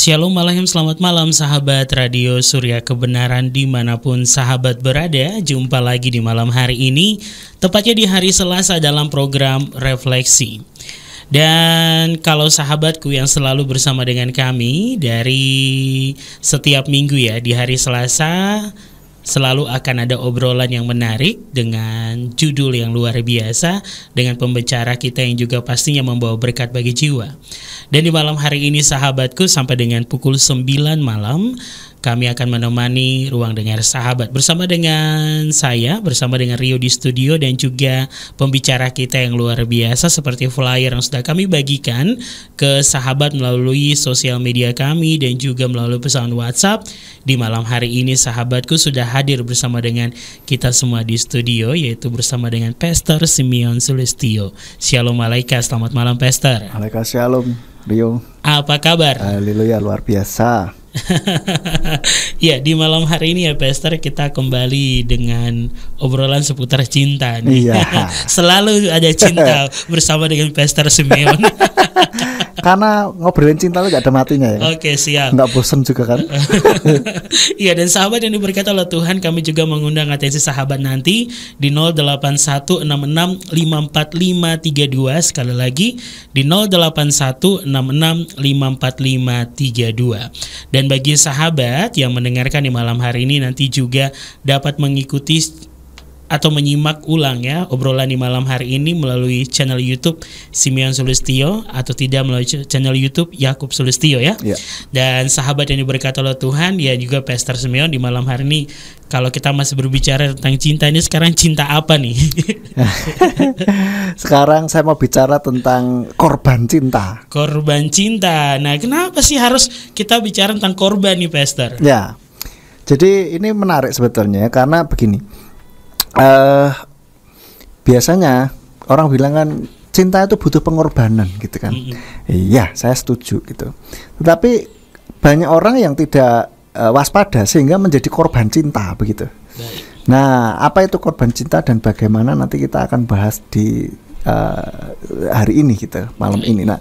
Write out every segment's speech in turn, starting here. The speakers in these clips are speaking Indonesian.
Shalom Alaikum, selamat malam sahabat Radio Surya Kebenaran dimanapun sahabat berada. Jumpa lagi di malam hari ini, tepatnya di hari Selasa dalam program Refleksi. Dan kalau sahabatku yang selalu bersama dengan kami dari setiap minggu ya, di hari Selasa selalu akan ada obrolan yang menarik dengan judul yang luar biasa, dengan pembicara kita yang juga pastinya membawa berkat bagi jiwa. Dan di malam hari ini sahabatku, sampai dengan pukul 9 malam kami akan menemani Ruang Dengar Sahabat bersama dengan saya, bersama dengan Rio di studio, dan juga pembicara kita yang luar biasa seperti flyer yang sudah kami bagikan ke sahabat melalui sosial media kami dan juga melalui pesan WhatsApp. Di malam hari ini sahabatku sudah hadir bersama dengan kita semua di studio, yaitu bersama dengan Pastor Simeon Sulistyo. Shalom Alaikum, selamat malam Pastor. Waalaikumsalam Rio. Apa kabar? Haleluya, luar biasa. Ya, di malam hari ini ya Pastor, kita kembali dengan obrolan seputar cinta nih. Iya. Selalu ada cinta bersama dengan Pastor Simeon. Karena ngobrolin cinta itu gak ada matinya ya. Oke, siap. Nggak bosan juga kan. Iya, dan sahabat yang diberkati oleh Tuhan, kami juga mengundang atensi sahabat nanti di 08166545532. Sekali lagi di 08166545532. Dan bagi sahabat yang mendengarkan di malam hari ini nanti juga dapat mengikuti atau menyimak ulang ya obrolan di malam hari ini melalui channel YouTube Simeon Sulistyo, atau tidak melalui channel YouTube Yakub Sulistyo ya. Yeah. Dan sahabat yang diberkati oleh Tuhan, ya juga Pastor Simeon di malam hari ini, kalau kita masih berbicara tentang cinta, ini sekarang cinta apa nih? Sekarang saya mau bicara tentang korban cinta. Korban cinta. Nah, kenapa sih harus kita bicara tentang korban nih Pastor? Ya, jadi ini menarik sebetulnya karena begini. Biasanya orang bilang kan cinta itu butuh pengorbanan gitu kan. Iya, saya setuju gitu. Tetapi banyak orang yang tidak waspada sehingga menjadi korban cinta begitu. Baik. Nah, apa itu korban cinta dan bagaimana nanti kita akan bahas di hari ini gitu, malam ini. Nah,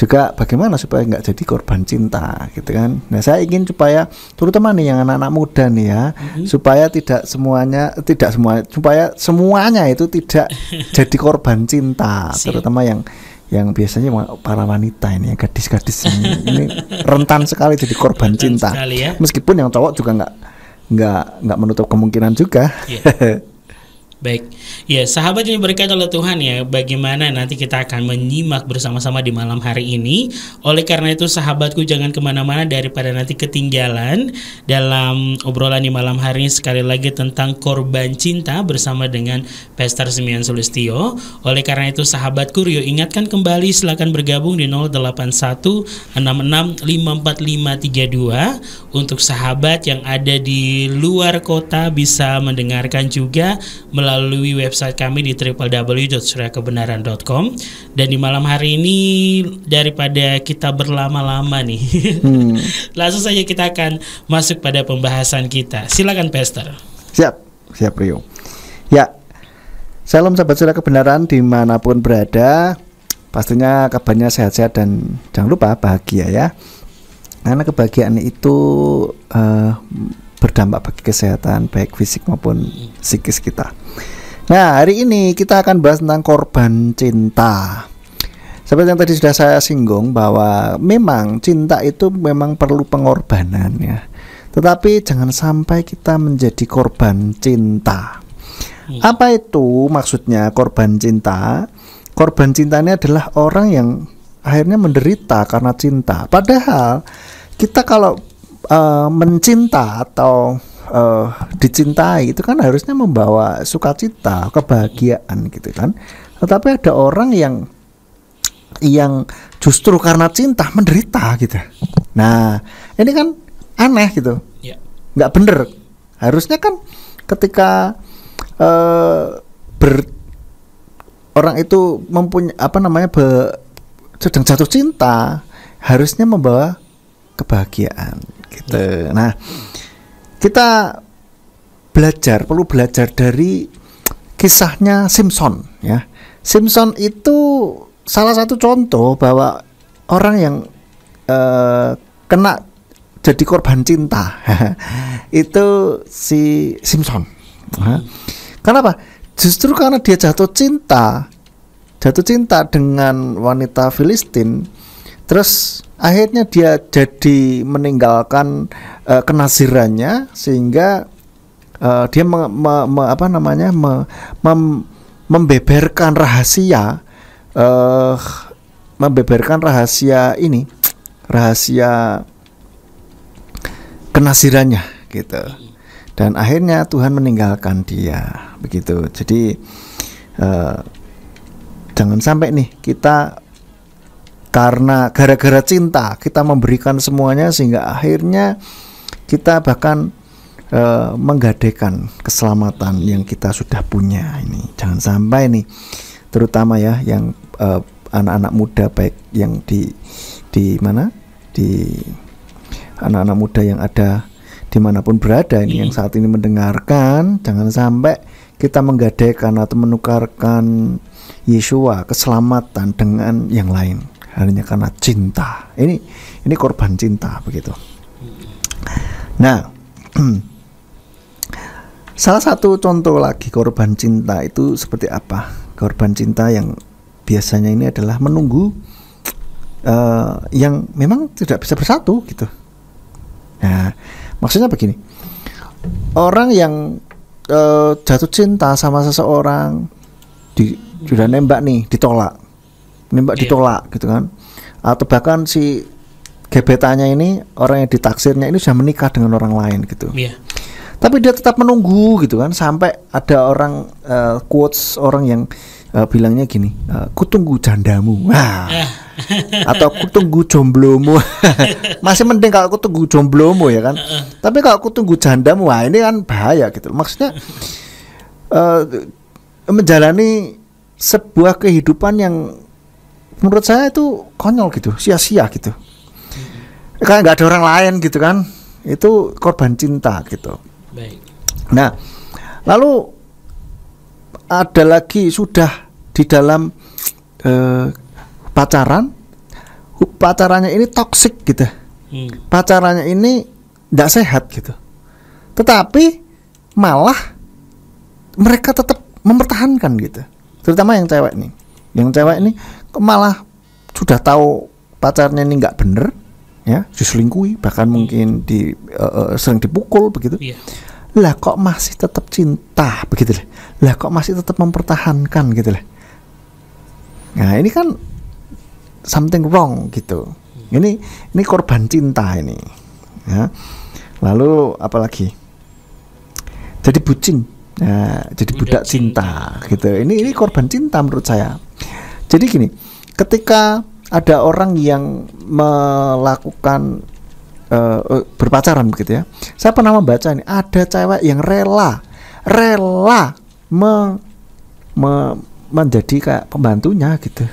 juga bagaimana supaya nggak jadi korban cinta gitu kan. Nah, saya ingin supaya terutama nih yang anak-anak muda nih ya, supaya supaya semuanya itu tidak jadi korban cinta. Terutama yang biasanya para wanita ini, yang gadis-gadis ini rentan sekali jadi korban cinta. Ya. Meskipun yang cowok juga nggak menutup kemungkinan juga. Yeah. Baik, ya sahabat yang diberkati oleh Tuhan ya, bagaimana nanti kita akan menyimak bersama-sama di malam hari ini. Oleh karena itu sahabatku, jangan kemana-mana daripada nanti ketinggalan dalam obrolan di malam hari ini, sekali lagi tentang korban cinta bersama dengan Pastor Simeon Sulistyo. Oleh karena itu sahabatku, Rio ingatkan kembali, silakan bergabung di 08166545532. Untuk sahabat yang ada di luar kota bisa mendengarkan juga melalui website kami di www.suryakebenaran.com. Dan di malam hari ini, daripada kita berlama-lama nih, langsung saja kita akan masuk pada pembahasan kita. Silakan Pastor. Siap Rio. Ya, salam sahabat Surya Kebenaran dimanapun berada. Pastinya kabarnya sehat-sehat dan jangan lupa bahagia ya. Karena kebahagiaan itu berdampak bagi kesehatan baik fisik maupun psikis kita. Nah, hari ini kita akan bahas tentang korban cinta. Seperti yang tadi sudah saya singgung bahwa memang cinta itu memang perlu pengorbanan ya. Tetapi jangan sampai kita menjadi korban cinta. Apa itu maksudnya korban cinta? Korban cinta ini adalah orang yang akhirnya menderita karena cinta. Padahal kita kalau mencinta atau dicintai itu kan harusnya membawa sukacita, kebahagiaan gitu kan. Tetapi ada orang yang justru karena cinta menderita gitu. Nah, ini kan aneh gitu. Nggak bener. Harusnya kan ketika orang itu mempunyai sedang jatuh cinta, harusnya membawa kebahagiaan gitu. Nah, kita perlu belajar dari kisahnya Simpson ya. Simpson itu salah satu contoh bahwa orang yang kena jadi korban cinta itu si Simpson. Kenapa? Justru karena dia jatuh cinta dengan wanita Filistin, terus akhirnya dia jadi meninggalkan kenazirannya, sehingga dia membeberkan rahasia ini, rahasia kenazirannya gitu. Dan akhirnya Tuhan meninggalkan dia begitu. Jadi jangan sampai nih kita karena gara-gara cinta kita memberikan semuanya, sehingga akhirnya kita bahkan menggadaikan keselamatan yang kita sudah punya. Ini jangan sampai nih, terutama ya yang anak-anak muda, baik yang di anak-anak muda yang ada dimanapun berada ini, yang saat ini mendengarkan, jangan sampai kita menggadaikan atau menukarkan Yesua, keselamatan, dengan yang lain hanya karena cinta. Ini korban cinta begitu. Nah, salah satu contoh lagi korban cinta itu seperti apa? Korban cinta yang biasanya ini adalah menunggu yang memang tidak bisa bersatu gitu. Nah, maksudnya begini, orang yang jatuh cinta sama seseorang, sudah nembak nih, ditolak gitu kan, atau bahkan si gebetannya ini, orang yang ditaksirnya ini sudah menikah dengan orang lain gitu. Tapi dia tetap menunggu gitu kan, sampai ada orang quotes orang yang bilangnya gini, kutunggu jandamu, atau kutunggu jomblomu. Masih mending kalau kutunggu jomblomu ya kan. Tapi kalau kutunggu jandamu, wah ini kan bahaya gitu. Maksudnya menjalani sebuah kehidupan yang menurut saya itu konyol gitu, sia-sia gitu. Kayak nggak ada orang lain gitu kan. Itu korban cinta gitu. Baik. Nah, lalu ada lagi sudah di dalam pacarannya ini toksik gitu. Pacarannya ini tidak sehat gitu. Tetapi malah mereka tetap mempertahankan gitu. Terutama yang cewek nih. Yang cewek ini malah sudah tahu pacarnya ini nggak bener, ya, diselingkuhi, bahkan mungkin sering dipukul begitu. Lah kok masih tetap cinta begitu lah. Lah kok masih tetap mempertahankan gitu lah. Nah, ini kan something wrong gitu. Ini korban cinta ini. Ya. Lalu apalagi? Jadi bucin. Nah, jadi budak cinta gitu. Ini korban cinta menurut saya. Jadi gini, ketika ada orang yang melakukan berpacaran begitu ya. Saya pernah membaca ini, ada cewek yang rela menjadi kayak pembantunya gitu.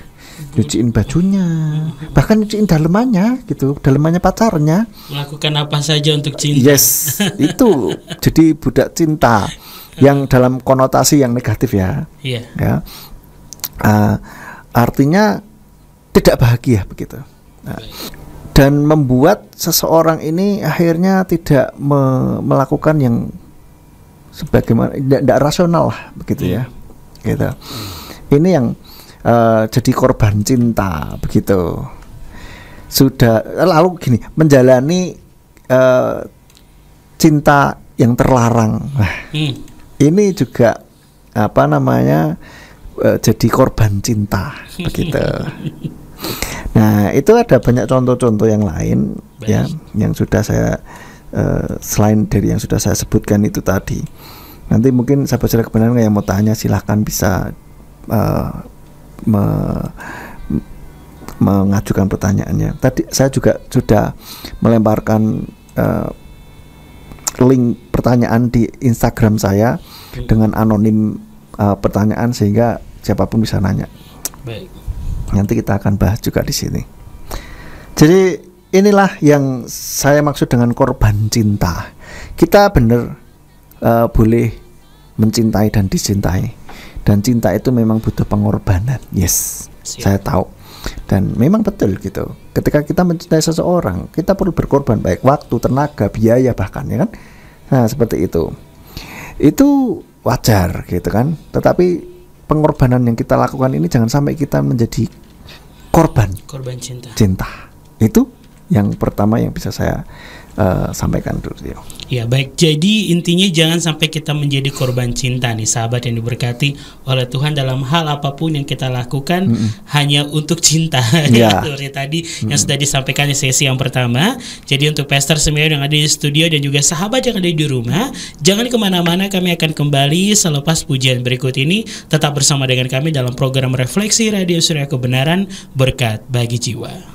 Nyuciin bajunya, bahkan nyuciin dalemannya gitu, dalemannya pacarnya. Melakukan apa saja untuk cinta. Yes, itu jadi budak cinta yang dalam konotasi yang negatif ya. Ya. Artinya tidak bahagia begitu. Nah, dan membuat seseorang ini akhirnya tidak melakukan yang sebagaimana, tidak rasional lah begitu ya. Gitu. Ini yang jadi korban cinta begitu. Sudah lalu gini, menjalani cinta yang terlarang. Nah, ini juga jadi korban cinta begitu. Nah, itu ada banyak contoh-contoh yang lain. Baik. Ya, yang sudah saya selain dari yang sudah saya sebutkan itu tadi. Nanti mungkin sahabat Surya Kebenaran yang mau tanya silahkan bisa mengajukan pertanyaannya. Tadi saya juga sudah melemparkan link pertanyaan di Instagram saya dengan anonim pertanyaan, sehingga siapapun bisa nanya. Baik. Nanti kita akan bahas juga di sini. Jadi inilah yang saya maksud dengan korban cinta. Kita benar boleh mencintai dan dicintai, dan cinta itu memang butuh pengorbanan. Yes, siap. Saya tahu, dan memang betul gitu. ketika kita mencintai seseorang, kita perlu berkorban baik waktu, tenaga, biaya bahkan, ya kan. Nah, seperti itu wajar gitu kan. Tetapi pengorbanan yang kita lakukan ini jangan sampai kita menjadi korban cinta. Itu yang pertama yang bisa saya sampaikan dulu. Ya baik, jadi intinya jangan sampai kita menjadi korban cinta nih sahabat yang diberkati oleh Tuhan, dalam hal apapun yang kita lakukan hanya untuk cinta. Ya, seperti tadi yang sudah disampaikan di sesi yang pertama. Jadi untuk Pastor Simeon yang ada di studio dan juga sahabat yang ada di rumah, jangan kemana-mana, kami akan kembali selepas pujian berikut ini. Tetap bersama dengan kami dalam program Refleksi Radio Surya Kebenaran, berkat bagi jiwa.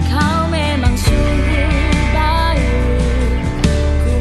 Kau memang sungguh baik, ku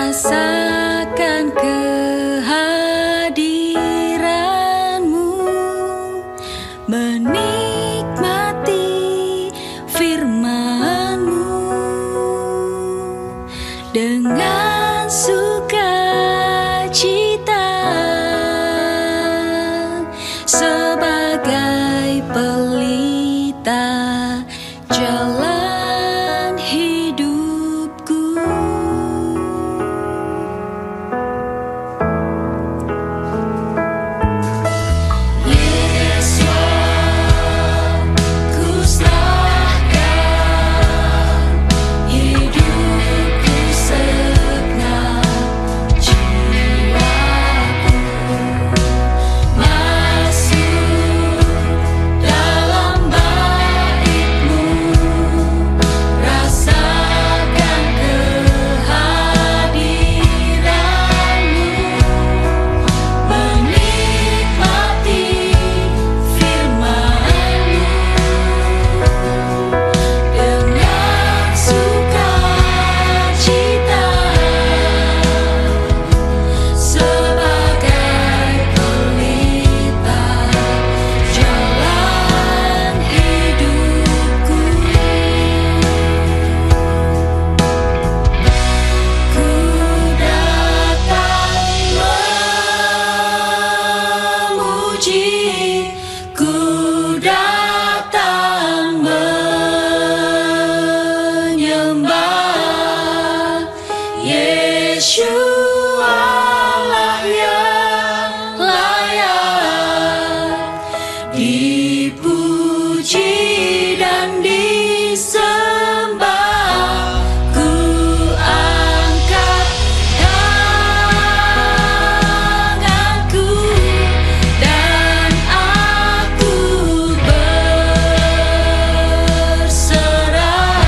rasakan kehadiran-Mu, menikmati firman-Mu dengan sukacita sebagai pelita jalan hidupku. Yesus, ku serahkan hidupku segenap jiwaku, masuk dalam bait-Mu, rasakan kehadiran-Mu, menikmati firman-Mu dengan sukacita sebagai pelita jalan hidupku. Ku datang memuji, ku datang menyembah Yeshua lah yang layak dipuji dan disembah. Ku angkat tanganku dan aku berserah,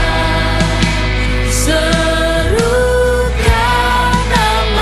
serukan nama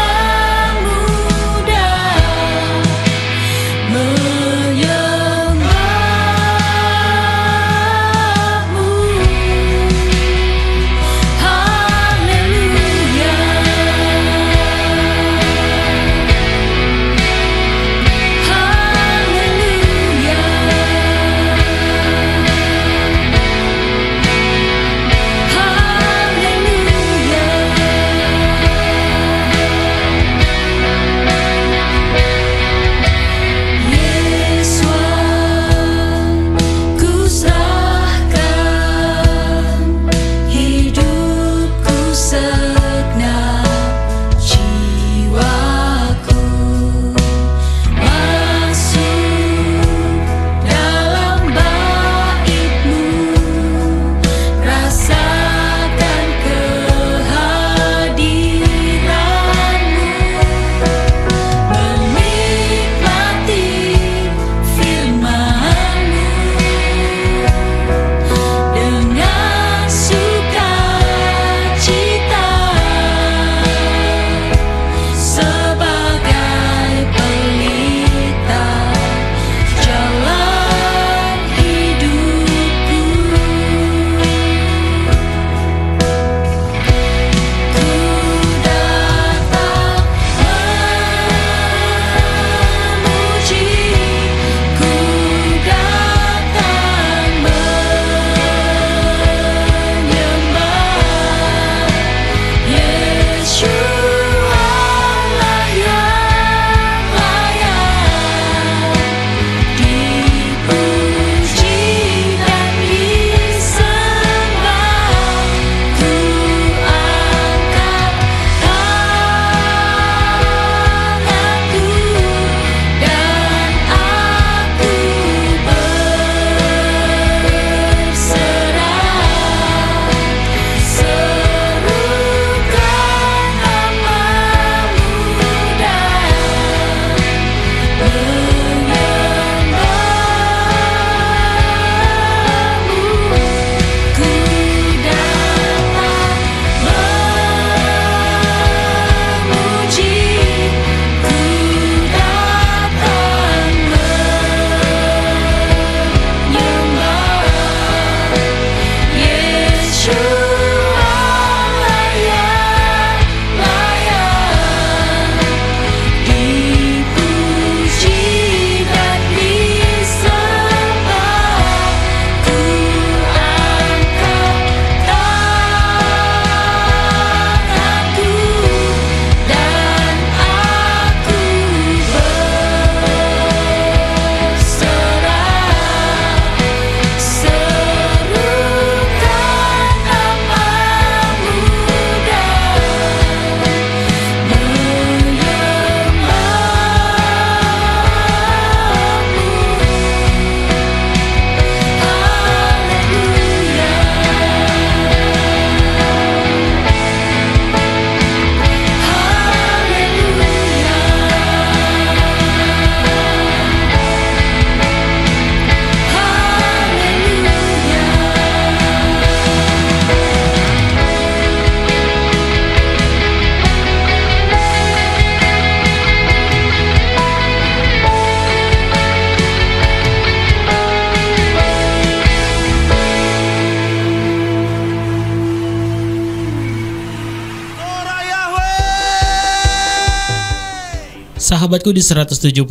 Sahabatku di 107.8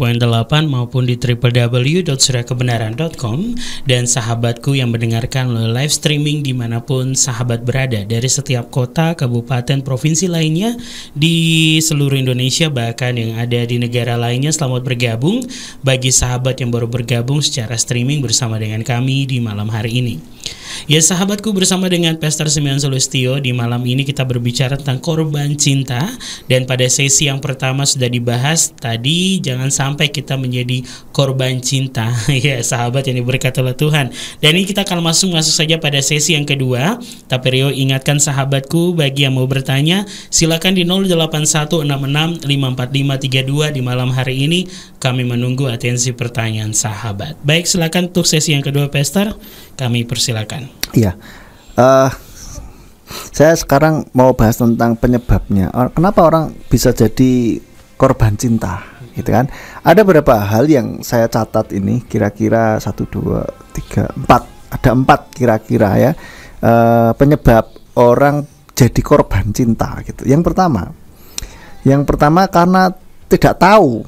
maupun di www.suryakebenaran.com, dan sahabatku yang mendengarkan melalui live streaming dimanapun sahabat berada dari setiap kota, kabupaten, provinsi lainnya di seluruh Indonesia, bahkan yang ada di negara lainnya. Selamat bergabung bagi sahabat yang baru bergabung secara streaming bersama dengan kami di malam hari ini. Ya sahabatku, bersama dengan Pastor Simeon Sulistyo di malam ini kita berbicara tentang korban cinta. Dan pada sesi yang pertama sudah dibahas tadi, jangan sampai kita menjadi korban cinta. Ya sahabat yang diberkati oleh Tuhan. Dan ini kita akan masuk saja pada sesi yang kedua. Tapi Rio ingatkan sahabatku, bagi yang mau bertanya silakan di 0816654532 di malam hari ini. Kami menunggu atensi pertanyaan sahabat. Baik, silakan untuk sesi yang kedua Pastor, kami persilakan. Iya, saya sekarang mau bahas tentang penyebabnya. Kenapa orang bisa jadi korban cinta, gitu kan? Ada beberapa hal yang saya catat ini, kira-kira 1, 2, 3, 4. Ada 4 kira-kira ya, penyebab orang jadi korban cinta, gitu. Yang pertama karena tidak tahu,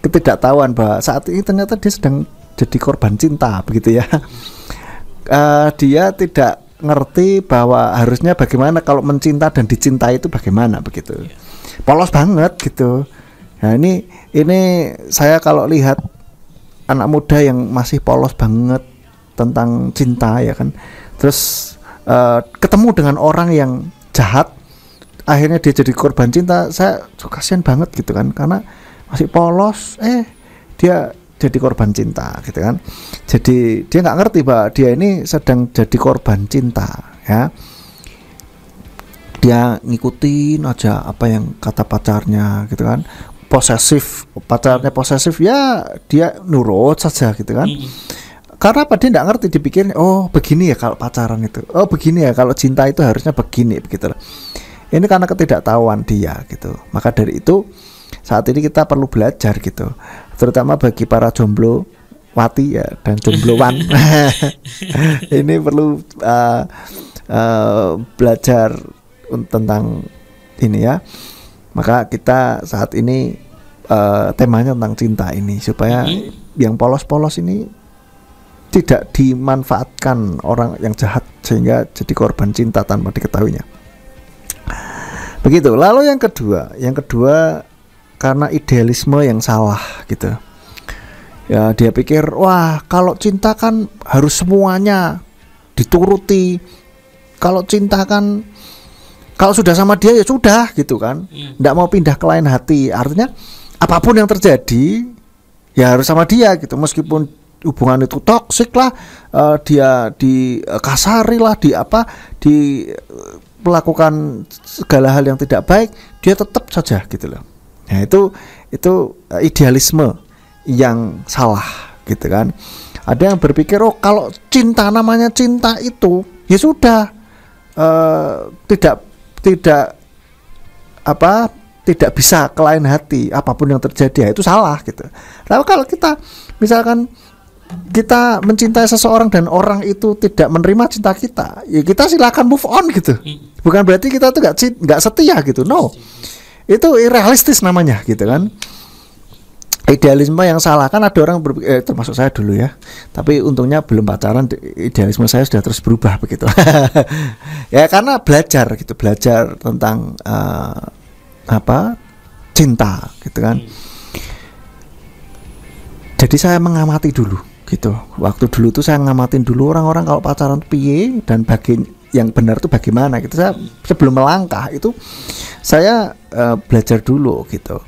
ketidaktahuan bahwa saat ini ternyata dia sedang jadi korban cinta, begitu ya. Dia tidak ngerti bahwa harusnya bagaimana kalau mencinta dan dicintai itu bagaimana, begitu. Polos banget gitu. Nah ini saya kalau lihat anak muda yang masih polos banget tentang cinta ya kan, terus ketemu dengan orang yang jahat, akhirnya dia jadi korban cinta. Saya kasihan banget gitu kan, karena masih polos, dia jadi korban cinta gitu kan. Jadi dia nggak ngerti bahwa dia ini sedang jadi korban cinta ya. Dia ngikutin aja apa yang kata pacarnya gitu kan. Pacarnya posesif ya dia nurut saja gitu kan. Karena apa, dia nggak ngerti, dipikirnya oh begini ya kalau pacaran itu, oh begini ya kalau cinta itu harusnya begini, begitu. Ini karena ketidaktahuan dia gitu. Maka dari itu saat ini kita perlu belajar gitu, terutama bagi para jomblo wati ya dan jomblowan. Ini perlu belajar tentang ini ya. Maka kita saat ini temanya tentang cinta ini, supaya yang polos-polos ini tidak dimanfaatkan orang yang jahat sehingga jadi korban cinta tanpa diketahuinya. Begitu. Lalu yang kedua karena idealisme yang salah gitu. Ya dia pikir, wah kalau cinta kan harus semuanya dituruti. Kalau cinta kan kalau sudah sama dia ya sudah gitu kan. Nggak mau pindah ke lain hati. Artinya apapun yang terjadi ya harus sama dia gitu. Meskipun hubungan itu toksik lah, dia dikasari lah, melakukan segala hal yang tidak baik, dia tetap saja gitu loh. Nah itu idealisme yang salah gitu kan. Ada yang berpikir oh kalau cinta, namanya cinta itu ya sudah tidak bisa ke lain hati, apapun yang terjadi, ya itu salah gitu. Tapi kalau kita misalkan kita mencintai seseorang dan orang itu tidak menerima cinta kita, ya kita silakan move on gitu. Bukan berarti kita tuh nggak setia gitu, no. Itu irrealistis namanya gitu kan. Idealisme yang salah kan ada orang termasuk saya dulu ya. Tapi untungnya belum pacaran, idealisme saya sudah terus berubah begitu. Ya karena belajar tentang cinta gitu kan. Jadi saya mengamati dulu gitu. Waktu dulu tuh saya ngamatin dulu orang-orang kalau pacaran piye dan yang benar tuh bagaimana gitu. Saya sebelum melangkah itu saya belajar dulu gitu.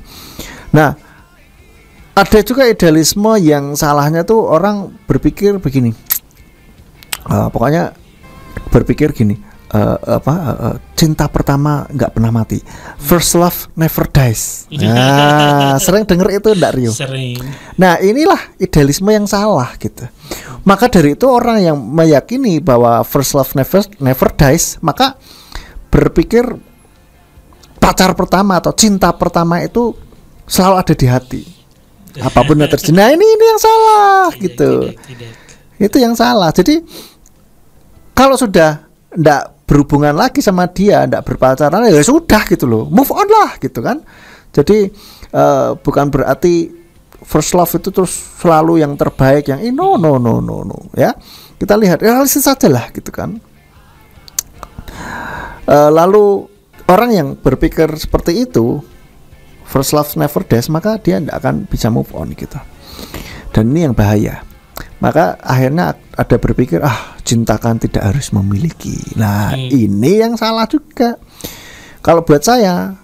Nah, ada juga idealisme yang salahnya tuh orang berpikir begini, pokoknya berpikir gini, cinta pertama nggak pernah mati, first love never dies. Nah, sering denger itu enggak Rio? Sering. Nah inilah idealisme yang salah gitu. Maka dari itu orang yang meyakini bahwa first love never dies, maka berpikir pacar pertama atau cinta pertama itu selalu ada di hati, apapun yang terjadi. Nah ini yang salah gitu. Itu yang salah. Jadi kalau sudah ndak berhubungan lagi sama dia, ndak berpacaran, ya sudah gitu loh, move on lah gitu kan. Jadi bukan berarti first love itu terus selalu yang terbaik, yang no ya. Kita lihat realistis saja lah gitu kan. Lalu orang yang berpikir seperti itu, first love never dies, maka dia tidak akan bisa move on gitu. Dan ini yang bahaya. Maka akhirnya ada berpikir cinta kan tidak harus memiliki. Nah ini yang salah juga. Kalau buat saya,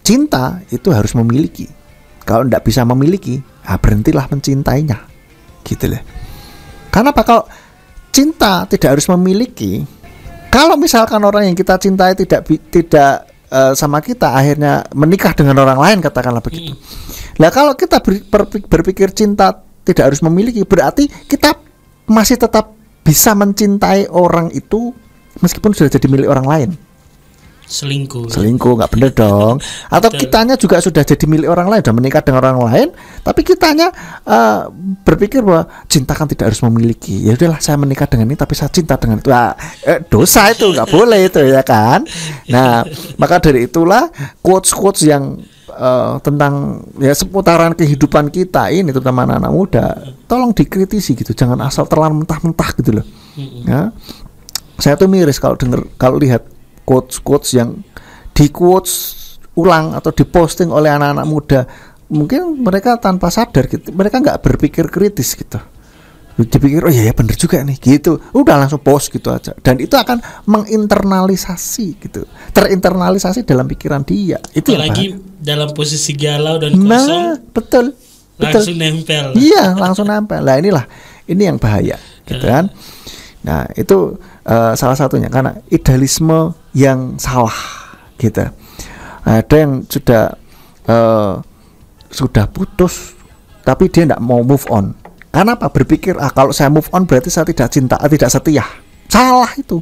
cinta itu harus memiliki. Kalau tidak bisa memiliki, berhentilah mencintainya, gitu loh. Karena apa? Kalau cinta tidak harus memiliki, kalau misalkan orang yang kita cintai tidak sama kita, akhirnya menikah dengan orang lain, katakanlah begitu. Nah kalau kita berpikir cinta tidak harus memiliki, berarti kita masih tetap bisa mencintai orang itu meskipun sudah jadi milik orang lain. Selingkuh, nggak bener dong. Atau kitanya juga sudah jadi milik orang lain, sudah menikah dengan orang lain, tapi kitanya berpikir bahwa cinta kan tidak harus memiliki. Ya udahlah, saya menikah dengan ini, tapi saya cinta dengan itu. Dosa itu, nggak boleh itu, ya kan. Nah, maka dari itulah quotes yang tentang ya seputaran kehidupan kita ini, terutama anak-anak muda, tolong dikritisi gitu, jangan asal telan mentah-mentah gitu loh. Ya. Saya tuh miris kalau lihat quotes yang di quotes ulang atau diposting oleh anak-anak muda. Mungkin mereka tanpa sadar gitu, mereka nggak berpikir kritis gitu. Dipikir iya bener juga nih gitu, udah langsung post gitu aja, dan itu akan menginternalisasi gitu, terinternalisasi dalam pikiran dia. Itu apalagi dalam posisi galau dan kosong. Betul. Langsung nempel. Iya, langsung nempel. Nah ini yang bahaya gitu kan. Nah itu salah satunya karena idealisme yang salah gitu. Ada yang sudah putus tapi dia tidak mau move on. Karena apa? Berpikir kalau saya move on berarti saya tidak cinta, tidak setia. Salah itu.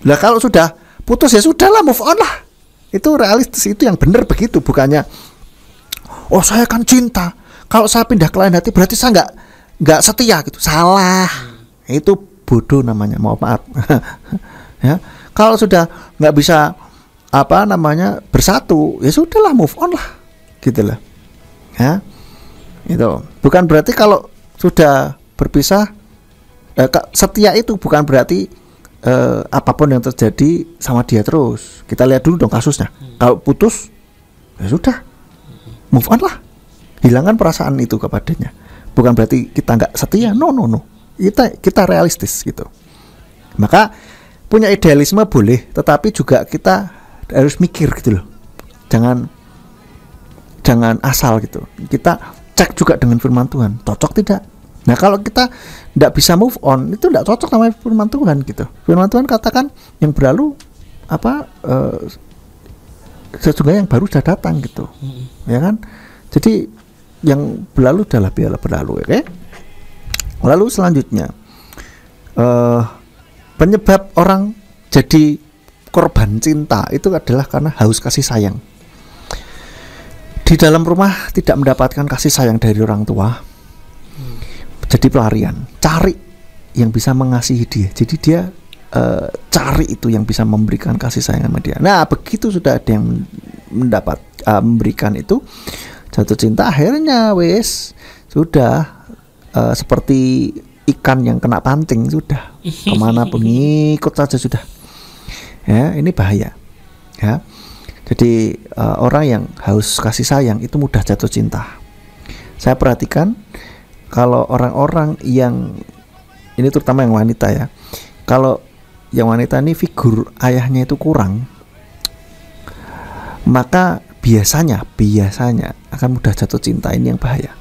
Lah kalau sudah putus ya sudahlah, move on lah. Itu realistis, itu yang benar begitu. Bukannya saya kan cinta, kalau saya pindah ke lain hati berarti saya nggak setia gitu. Salah. Itu bodoh namanya, maaf. Ya, kalau sudah nggak bisa bersatu, ya sudahlah, move on lah, gitu lah. Ya, itu bukan berarti kalau sudah berpisah setia, itu bukan berarti apapun yang terjadi sama dia terus. Kita lihat dulu dong kasusnya. Kalau putus, ya sudah, move on lah, hilangkan perasaan itu kepadanya. Bukan berarti kita nggak setia, no. Kita realistis gitu. Maka punya idealisme boleh, tetapi juga kita harus mikir gitu loh. Jangan asal gitu. Kita cek juga dengan firman Tuhan, cocok tidak. Nah kalau kita tidak bisa move on, itu tidak cocok sama firman Tuhan gitu. Firman Tuhan katakan yang berlalu sesungguhnya yang baru sudah datang gitu, ya kan. Jadi yang berlalu adalah biarlah berlalu, oke? Lalu selanjutnya penyebab orang jadi korban cinta itu adalah karena haus kasih sayang. Di dalam rumah tidak mendapatkan kasih sayang dari orang tua, jadi pelarian, cari yang bisa mengasihi dia. Jadi dia cari itu yang bisa memberikan kasih sayang sama dia. Nah begitu sudah ada yang memberikan itu, jatuh cinta, akhirnya sudah seperti ikan yang kena pancing, sudah kemana pun ngikut saja sudah. Ya, ini bahaya. Ya, jadi orang yang haus kasih sayang itu mudah jatuh cinta. Saya perhatikan kalau orang-orang yang ini, terutama yang wanita ya, kalau yang wanita ini figur ayahnya itu kurang, maka biasanya akan mudah jatuh cinta. Ini yang bahaya.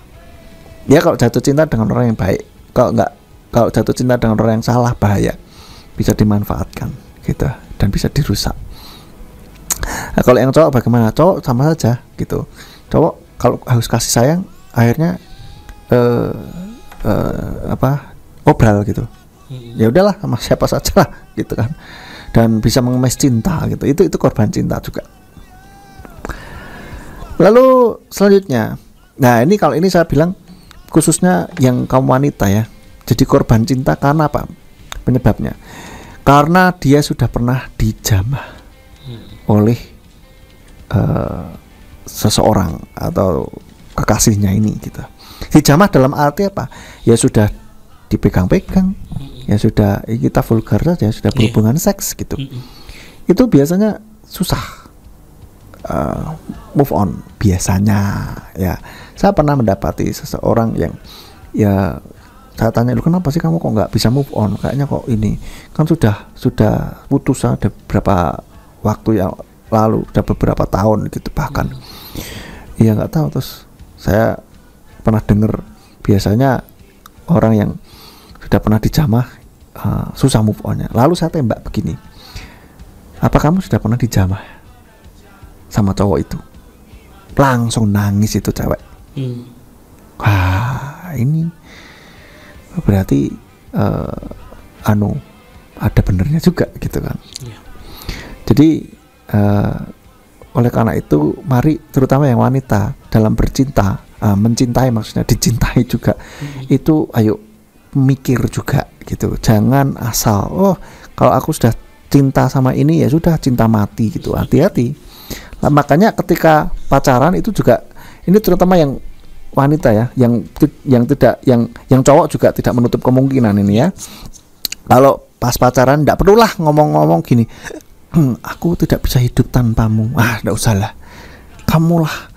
Ya kalau jatuh cinta dengan orang yang baik, kalau jatuh cinta dengan orang yang salah, bahaya, bisa dimanfaatkan gitu dan bisa dirusak. Nah, kalau yang cowok bagaimana? Cowok sama saja gitu. Cowok kalau harus kasih sayang, akhirnya obral gitu. Ya udahlah, sama siapa saja lah gitu kan. Dan bisa mengemis cinta gitu. Itu korban cinta juga. Lalu selanjutnya, nah ini kalau ini saya bilang khususnya yang kaum wanita ya, jadi korban cinta karena apa? Penyebabnya karena dia sudah pernah dijamah oleh seseorang atau kekasihnya ini gitu. Dijamah dalam arti apa? Ya sudah dipegang-pegang, ya sudah kita vulgar saja, sudah berhubungan seks gitu. Itu biasanya susah move on biasanya ya. Saya pernah mendapati seseorang yang ya saya tanya, lu kenapa sih kamu kok nggak bisa move on? Kayaknya kok ini kan sudah putus ada beberapa waktu yang lalu, udah beberapa tahun gitu bahkan. Iya nggak tahu. Terus saya pernah dengar biasanya orang yang sudah pernah dijamah susah move onnya. Lalu saya tembak begini, apa kamu sudah pernah dijamah sama cowok itu? Langsung nangis itu cewek. Wah ini berarti ada benernya juga gitu kan. Jadi oleh karena itu mari terutama yang wanita dalam bercinta, mencintai maksudnya dicintai juga, itu ayo mikir juga gitu. Jangan asal kalau aku sudah cinta sama ini ya sudah cinta mati gitu. Hati-hati. Nah, makanya ketika pacaran itu juga, ini terutama yang wanita ya, yang cowok juga tidak menutup kemungkinan ini ya. Kalau pas pacaran tidak perlulah ngomong-ngomong gini, aku tidak bisa hidup tanpamu. Tidak usah lah. Kamulah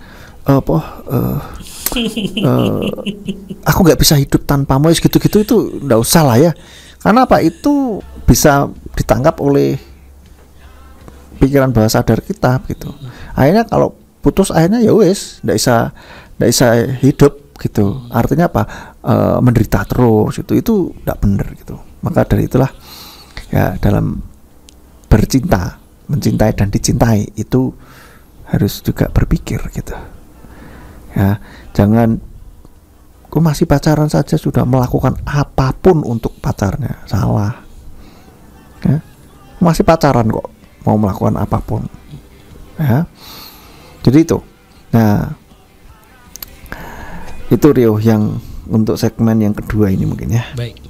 aku nggak bisa hidup tanpamu, gitu-gitu itu tidak usah lah ya. Karena apa? Itu bisa ditangkap oleh pikiran bawah sadar kita gitu. Akhirnya kalau putus akhirnya ya wes tidak bisa hidup gitu. Artinya apa? Menderita terus itu tidak benar gitu. Maka dari itulah ya dalam bercinta, mencintai dan dicintai itu harus juga berpikir gitu. Ya, jangan kok masih pacaran saja sudah melakukan apapun untuk pacarnya. Salah. Ya. Masih pacaran kok mau melakukan apapun. Ya. Jadi itu. Nah, itu Rio yang untuk segmen yang kedua ini mungkin ya. Baik.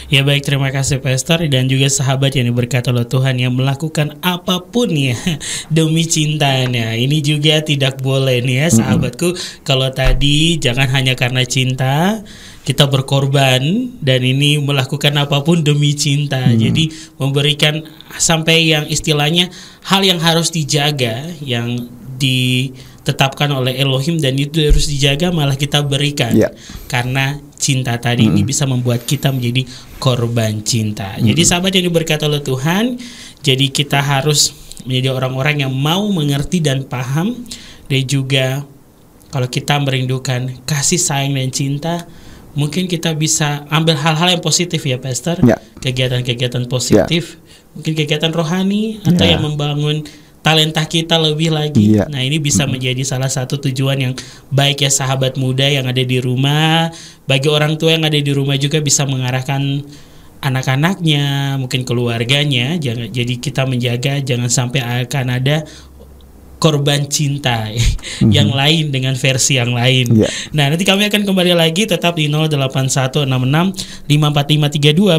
Ya baik, terima kasih Pastor dan juga sahabat yang diberkati oleh Tuhan yang melakukan apapun ya demi cintanya. Ini juga tidak boleh nih ya sahabatku. Kalau tadi jangan hanya karena cinta kita berkorban, dan ini melakukan apapun demi cinta. Jadi memberikan sampai yang istilahnya hal yang harus dijaga, yang ditetapkan oleh Elohim dan itu harus dijaga malah kita berikan karena cinta tadi ini bisa membuat kita menjadi korban cinta. Jadi sahabat yang diberkati oleh Tuhan, jadi kita harus menjadi orang-orang yang mau mengerti dan paham, dan juga kalau kita merindukan kasih sayang dan cinta, mungkin kita bisa ambil hal-hal yang positif ya Pastor, kegiatan-kegiatan positif, mungkin kegiatan rohani atau yang membangun talenta kita lebih lagi. Nah ini bisa menjadi salah satu tujuan yang baik ya sahabat muda yang ada di rumah. Bagi orang tua yang ada di rumah juga bisa mengarahkan anak-anaknya, mungkin keluarganya. Jadi kita menjaga jangan sampai akan ada korban cinta yang lain dengan versi yang lain. Nah nanti kami akan kembali lagi tetap di 0816654532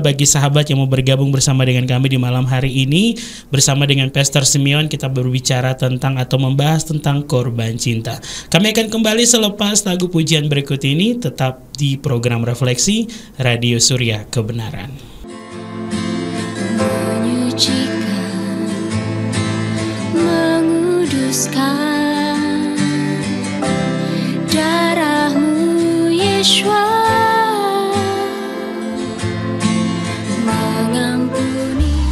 bagi sahabat yang mau bergabung bersama dengan kami di malam hari ini. Bersama dengan Pastor Simeon kita berbicara tentang atau membahas tentang korban cinta. Kami akan kembali selepas lagu pujian berikut ini, tetap di program Refleksi Radio Surya Kebenaran. Menguduskan darahmu Yeshua, mengampuni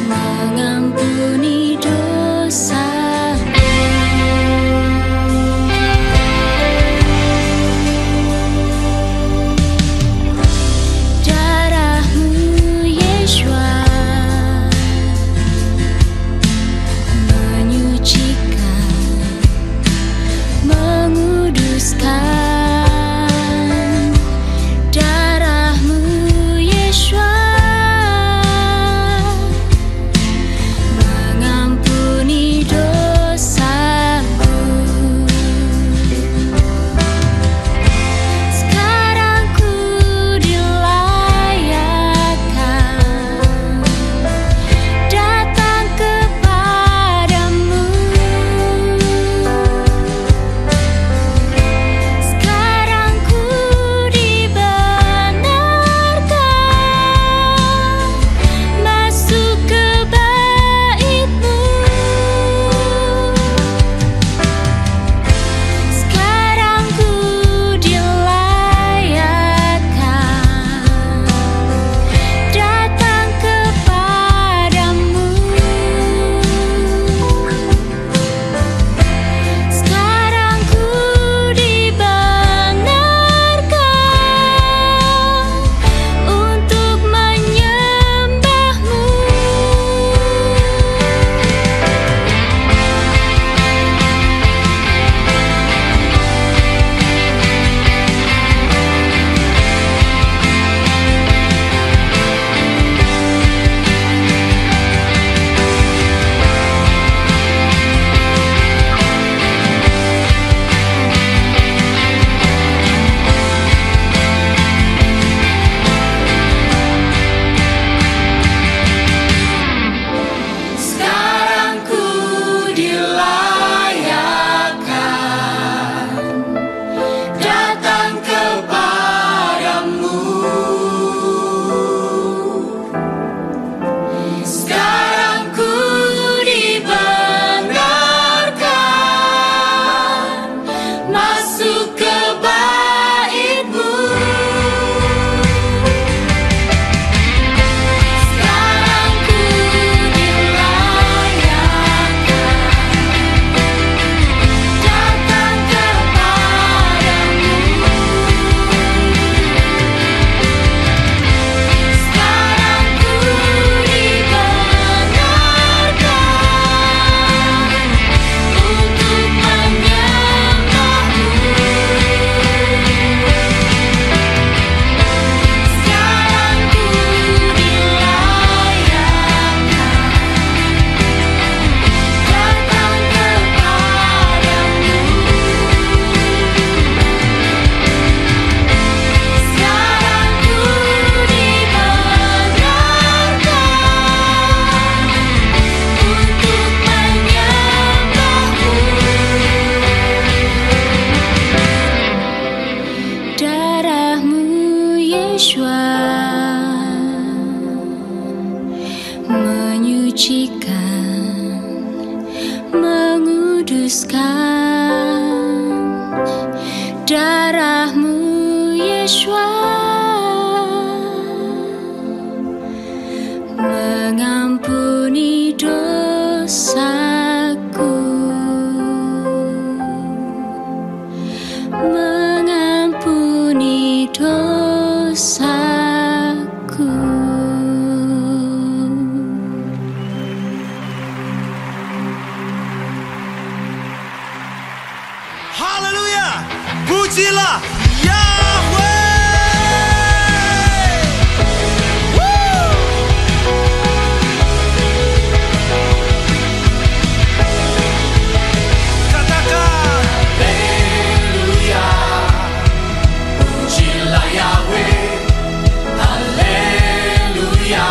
mengampuni dosa. menguduskan darahmu Yeshua, mengampuni dosaku, mengampuni dosaku. Haleluya, pujilah Yahweh. Katakan Haleluya, pujilah Yahweh. Haleluya,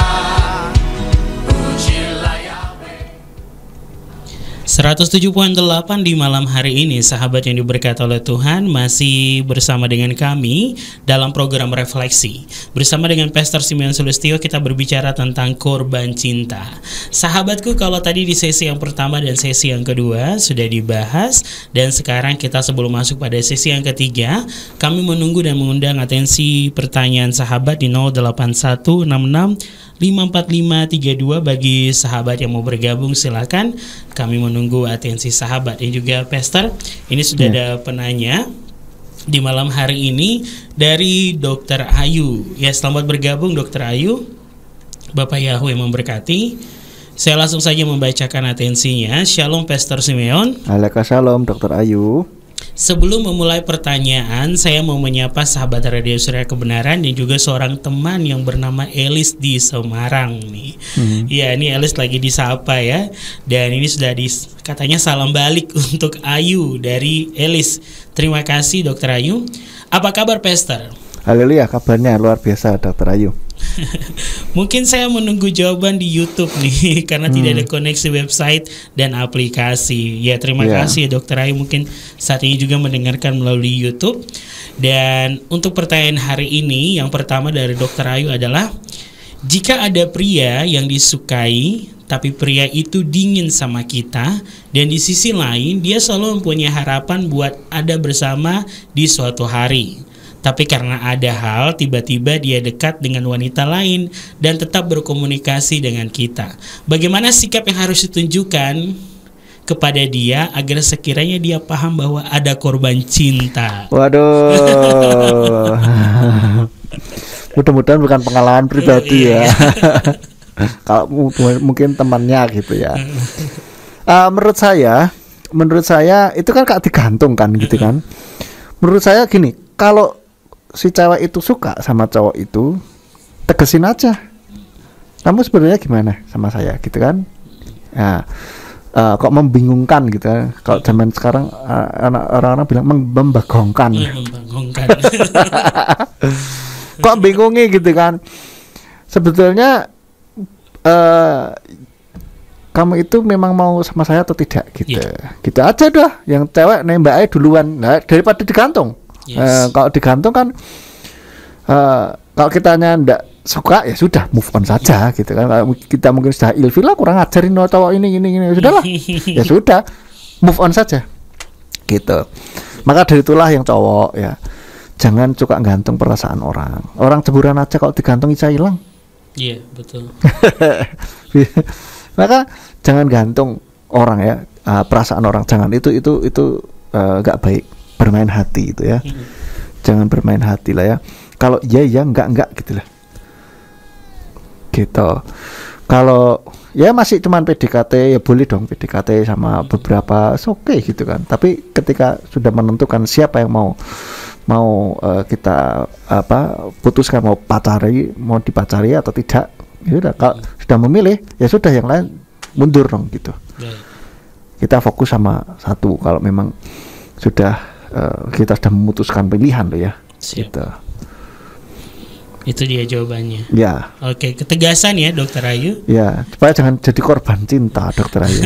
pujilah Yahweh. 107.8 di malam hari ini, sahabat yang diberkati oleh Tuhan, masih bersama dengan kami dalam program Refleksi. Bersama dengan Pastor Simeon Sulistyo, kita berbicara tentang korban cinta. Sahabatku, kalau tadi di sesi yang pertama dan sesi yang kedua sudah dibahas, dan sekarang kita sebelum masuk pada sesi yang ketiga, kami menunggu dan mengundang atensi pertanyaan sahabat di 08166 54532. Bagi sahabat yang mau bergabung, silakan. Kami menunggu atensi sahabat. Dan juga Pastor, ini sudah ada penanya di malam hari ini dari Dr. Ayu. Ya, selamat bergabung Dr. Ayu. Bapak Yahweh memberkati. Saya langsung saja membacakan atensinya. Shalom Pastor Simeon. Waalaikumsalam Dr. Ayu. Sebelum memulai pertanyaan, saya mau menyapa sahabat Radio Surya Kebenaran dan juga seorang teman yang bernama Elis di Semarang nih. Ya, ini Elis lagi disapa ya. Dan ini sudah katanya salam balik untuk Ayu dari Elis. Terima kasih Dr. Ayu. Apa kabar Pastor? Haleluya, kabarnya luar biasa Dr. Ayu. Mungkin saya menunggu jawaban di YouTube nih karena tidak ada koneksi website dan aplikasi. Ya, terima kasih ya Dr. Ayu, mungkin saat ini juga mendengarkan melalui YouTube. Dan untuk pertanyaan hari ini, yang pertama dari Dr. Ayu adalah, jika ada pria yang disukai tapi pria itu dingin sama kita, dan di sisi lain dia selalu mempunyai harapan buat ada bersama di suatu hari, tapi karena ada hal tiba-tiba dia dekat dengan wanita lain dan tetap berkomunikasi dengan kita, bagaimana sikap yang harus ditunjukkan kepada dia agar sekiranya dia paham bahwa ada korban cinta? Waduh. Mudah-mudahan bukan pengalaman pribadi ya. Kalau mungkin temannya gitu ya. Menurut saya itu kan gak digantung kan gitu kan. Menurut saya gini, kalau si cewek itu suka sama cowok itu, tegesin aja. Kamu sebenarnya gimana sama saya gitu kan? Nah, kok membingungkan gitu kan? Kalau zaman sekarang orang-orang bilang membagongkan. Kok bingungi gitu kan? Sebetulnya kamu itu memang mau sama saya atau tidak gitu. Gitu aja dah. Yang cewek nembaknya duluan. Nah, daripada digantung. Kalau digantung kan kalau kitanya ndak suka ya sudah, move on saja gitu kan. Kalau kita mungkin sudah ilfil lah, kurang ajarin cowok ini sudahlah. Ya sudah, move on saja gitu. Maka dari itulah yang cowok ya, jangan suka gantung perasaan orang. Orang ceburan aja kalau digantung bisa hilang. Iya, betul. Maka jangan gantung orang ya, perasaan orang, jangan, itu nggak baik. Bermain hati itu ya. Jangan bermain hati lah ya. Kalau ya enggak gitu lah. Gitu. Kalau ya masih cuman PDKT, ya boleh dong PDKT sama beberapa, oke gitu kan. Tapi ketika sudah menentukan siapa yang mau kita putuskan mau dipacari atau tidak, ya udah. Kalau sudah memilih ya sudah, yang lain mundur dong gitu. Kita fokus sama satu kalau memang sudah kita sudah memutuskan pilihan loh ya. Gitu. Itu dia jawabannya. Ya, Oke, ketegasan ya Dokter Ayu. ya, supaya jangan jadi korban cinta, Dokter Ayu.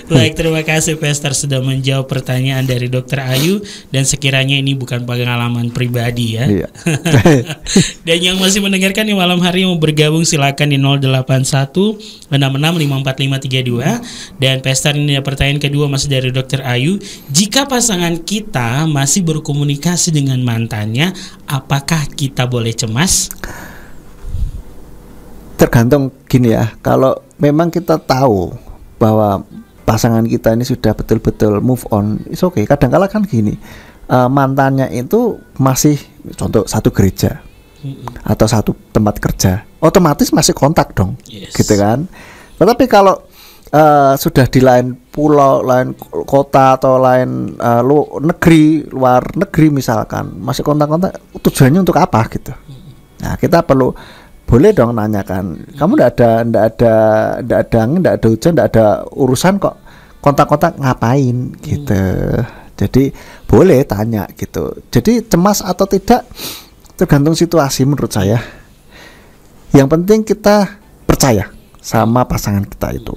Baik, terima kasih Pastor sudah menjawab pertanyaan dari Dokter Ayu, dan sekiranya ini bukan pengalaman pribadi ya. Iya. Dan yang masih mendengarkan di malam hari yang mau bergabung silakan di 081 66545532. Dan Pastor, ini ada pertanyaan kedua masih dari Dokter Ayu. Jika pasangan kita masih berkomunikasi dengan mantannya, apakah kita boleh cemas? Tergantung gini ya, kalau memang kita tahu bahwa pasangan kita ini sudah betul-betul move on, it's okay. Kadang-kala kan gini, mantannya itu masih contoh satu gereja atau satu tempat kerja, otomatis masih kontak dong, Yes. gitu kan. Tetapi kalau sudah di lain pulau, lain kota atau lain luar negeri misalkan, masih kontak-kontak, tujuannya untuk apa gitu? Nah, kita boleh dong nanyakan, kamu ndak ada hujan, ndak ada urusan kok kontak-kontak ngapain gitu. Jadi boleh tanya gitu. Jadi cemas atau tidak tergantung situasi menurut saya. Yang penting kita percaya sama pasangan kita itu.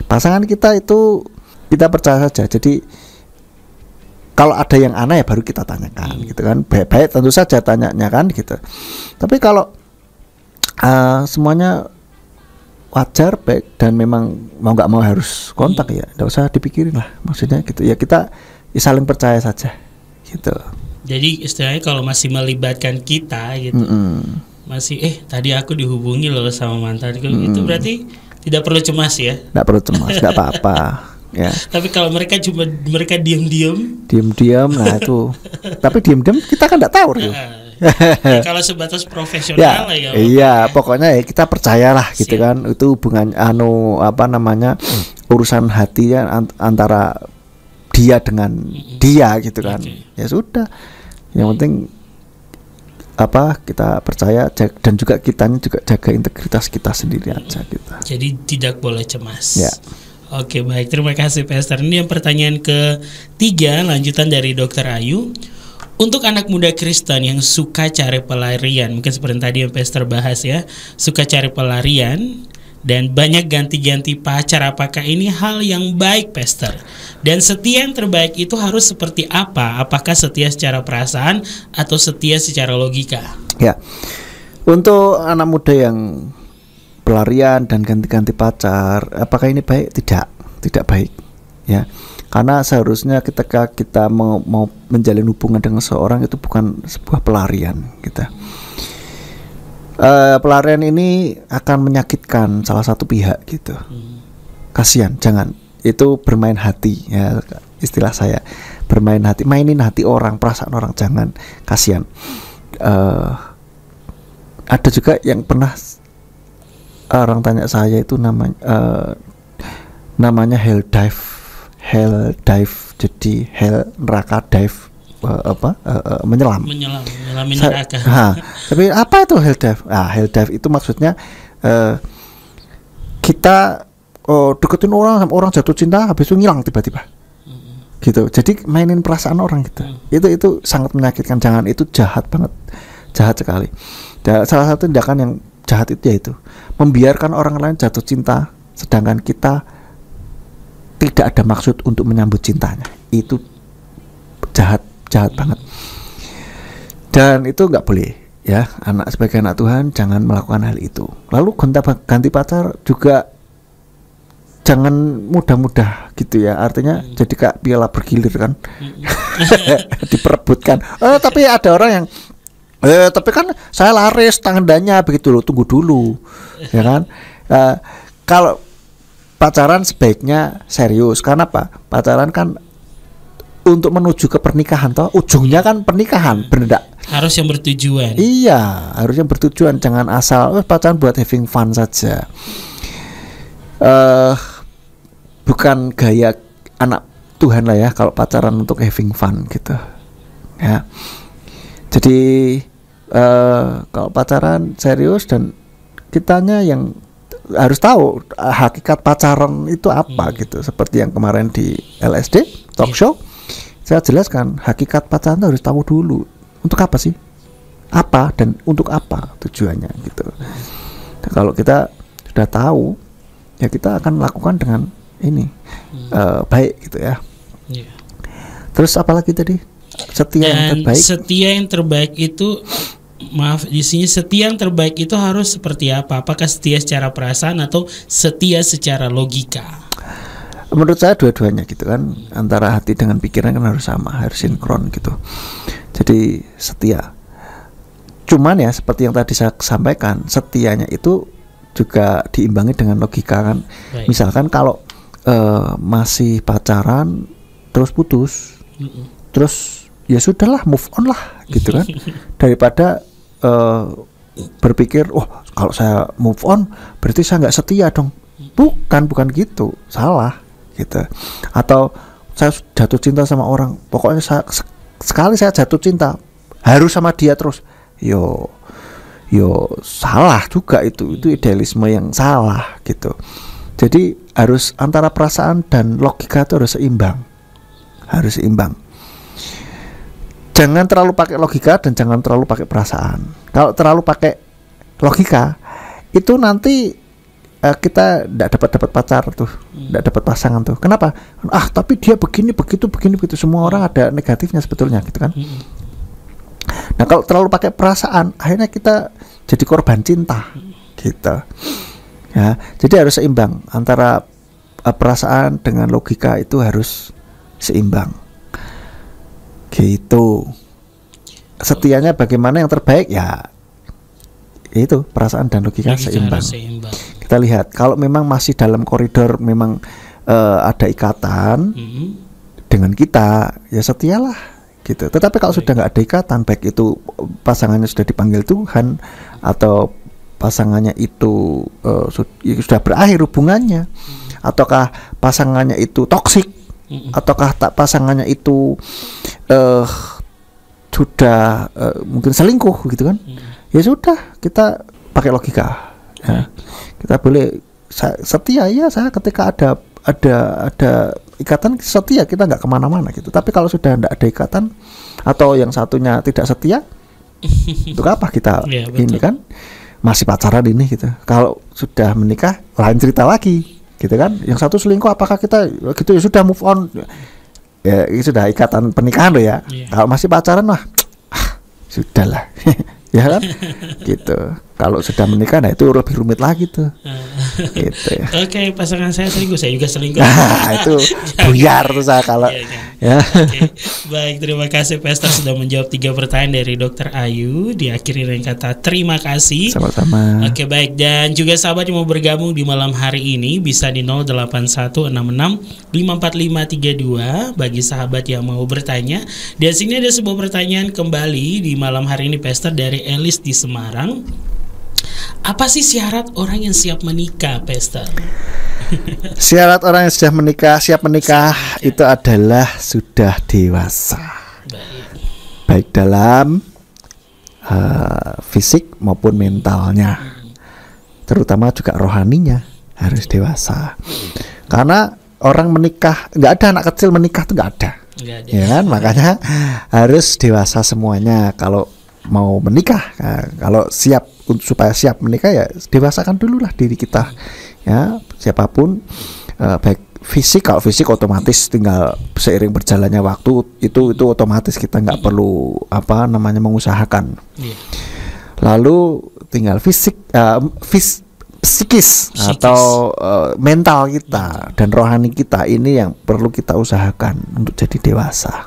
Pasangan kita itu kita percaya saja. Jadi kalau ada yang aneh ya baru kita tanyakan gitu kan. Baik-baik tentu saja tanyanya kan gitu. Tapi kalau semuanya wajar baik dan memang mau nggak mau harus kontak ya, nggak usah dipikirin lah. Maksudnya gitu ya, kita saling percaya saja gitu. Jadi istilahnya kalau masih melibatkan kita gitu, masih tadi aku dihubungi loh sama mantanku, itu berarti tidak perlu cemas ya. Nggak perlu cemas, nggak apa-apa. Ya. Tapi kalau mereka diam-diam, Nah itu. Tapi diam-diam kita kan nggak tahu tuh. ya kalau sebatas profesional lah ya. Iya, pokoknya ya kita percayalah gitu kan. Itu hubungan urusan hati ya antara dia dengan dia gitu kan. Ya sudah. Yang penting kita percaya dan juga kitanya juga jaga integritas kita sendiri aja gitu. Jadi tidak boleh cemas. Ya. Oke, baik, terima kasih Pastor. Ini yang pertanyaan ketiga, lanjutan dari Dokter Ayu. Untuk anak muda Kristen yang suka cari pelarian, mungkin seperti tadi yang Pastor bahas ya, suka cari pelarian dan banyak ganti-ganti pacar, apakah ini hal yang baik, Pastor? Dan setia yang terbaik itu harus seperti apa? Apakah setia secara perasaan atau setia secara logika? Ya, untuk anak muda yang pelarian dan ganti-ganti pacar, apakah ini baik? Tidak baik ya. Karena seharusnya ketika kita mau menjalin hubungan dengan seseorang itu bukan sebuah pelarian gitu. Pelarian ini akan menyakitkan salah satu pihak gitu. Kasihan, jangan. Itu bermain hati ya, istilah saya. Bermain hati, mainin hati orang, perasaan orang, jangan. Kasihan. Ada juga yang pernah orang tanya saya itu namanya hell dive, jadi hell neraka dive, menyelam neraka. Tapi apa itu hell dive? Hell dive itu maksudnya kita deketin orang jatuh cinta, habis itu ngilang tiba-tiba, gitu. Jadi mainin perasaan orang gitu. Itu sangat menyakitkan. Jangan, itu jahat banget, jahat sekali. Salah satu tindakan yang jahat itu yaitu membiarkan orang lain jatuh cinta, sedangkan kita tidak ada maksud untuk menyambut cintanya. Itu jahat banget. Dan itu nggak boleh ya. Sebagai anak Tuhan jangan melakukan hal itu. Lalu ganti pacar juga jangan mudah-mudah gitu ya. Artinya jadi kayak piala bergilir kan. Diperebutkan. Tapi ada orang yang tapi kan saya laris tangannya begitu loh, tunggu dulu ya kan. Kalau pacaran sebaiknya serius. Karena apa? Pacaran kan untuk menuju ke pernikahan toh, ujungnya kan pernikahan, benar. Harus yang bertujuan. Iya, harus yang bertujuan. Jangan asal pacaran buat having fun saja. Bukan gaya anak Tuhan lah ya kalau pacaran untuk having fun gitu ya. Jadi kalau pacaran serius, dan kitanya yang harus tahu hakikat pacaran itu apa gitu. Seperti yang kemarin di LSD Talk Show, saya jelaskan hakikat pacaran itu harus tahu dulu. Untuk apa sih? apa dan untuk apa tujuannya gitu. Nah, kalau kita sudah tahu, ya kita akan lakukan dengan ini baik gitu ya. Iya. Terus apalagi tadi? Setia yang Dan terbaik. setia yang terbaik itu, maaf di sini, setia yang terbaik itu harus seperti apa? Apakah setia secara perasaan atau setia secara logika? Menurut saya dua-duanya gitu kan, antara hati dengan pikiran kan harus sama, harus sinkron gitu. Jadi setia. Cuman ya seperti yang tadi saya sampaikan, setianya itu juga diimbangi dengan logika kan. Baik. Misalkan kalau masih pacaran terus putus, terus ya sudahlah, move on lah gitu kan. Daripada berpikir, oh kalau saya move on berarti saya nggak setia dong. Bukan gitu, salah gitu. Atau saya jatuh cinta sama orang, pokoknya sekali saya jatuh cinta harus sama dia terus. Yo salah juga itu idealisme yang salah gitu. Jadi harus antara perasaan dan logika itu harus seimbang. Jangan terlalu pakai logika dan jangan terlalu pakai perasaan. Kalau terlalu pakai logika, itu nanti kita tidak dapat pacar tuh, tidak dapat pasangan tuh. Kenapa? Tapi dia begini begitu. Semua orang ada negatifnya sebetulnya gitu kan. Nah kalau terlalu pakai perasaan, akhirnya kita jadi korban cinta gitu. Ya, jadi harus seimbang antara perasaan dengan logika, itu harus seimbang. Gitu. Setianya bagaimana yang terbaik ya? Itu perasaan dan logika seimbang. Kita lihat kalau memang masih dalam koridor, memang ada ikatan dengan kita, ya setialah gitu. Tetapi kalau sudah nggak ada ikatan, baik itu pasangannya sudah dipanggil Tuhan atau pasangannya itu sudah berakhir hubungannya, ataukah pasangannya itu toksik, ataukah pasangannya itu sudah mungkin selingkuh gitu kan, ya sudah, kita pakai logika ya. Kita boleh setia ya, saya ketika ada ikatan setia, kita nggak kemana-mana gitu. Tapi kalau sudah tidak ada ikatan atau yang satunya tidak setia, untuk apa kita ini kan masih pacaran ini gitu. Kalau sudah menikah lain cerita lagi gitu kan. Yang satu selingkuh, apakah kita gitu ya sudah move on ya, itu sudah ikatan pernikahan loh ya. Kalau masih pacaran mah sudahlah ya kan gitu. Kalau sudah menikah, nah itu lebih rumit lagi tuh. Gitu ya. Oke, pasangan saya selingkuh, saya juga selingkuh. Itu buyar tuh saya kalau ya. Oke. Baik, terima kasih Pastor sudah menjawab 3 pertanyaan dari Dr. Ayu. Diakhiri dengan kata terima kasih. Sama-sama. Oke, baik, dan juga sahabat yang mau bergabung di malam hari ini bisa di 08166545532 bagi sahabat yang mau bertanya. Di sini ada sebuah pertanyaan kembali di malam hari ini, Pastor, dari Elis di Semarang. Apa sih syarat orang yang siap menikah, Pastor? Syarat orang yang sudah siap menikah itu adalah sudah dewasa, baik dalam fisik maupun mentalnya, terutama juga rohaninya harus dewasa. Karena orang menikah, nggak ada anak kecil menikah tuh nggak ada. Ya kan, makanya harus dewasa semuanya kalau mau menikah. Nah, kalau supaya siap menikah ya dewasakan dulu lah diri kita ya, siapapun, baik fisik. Kalau fisik otomatis tinggal seiring berjalannya waktu itu otomatis kita nggak perlu mengusahakan. Lalu tinggal psikis atau mental kita dan rohani kita, ini yang perlu kita usahakan untuk jadi dewasa.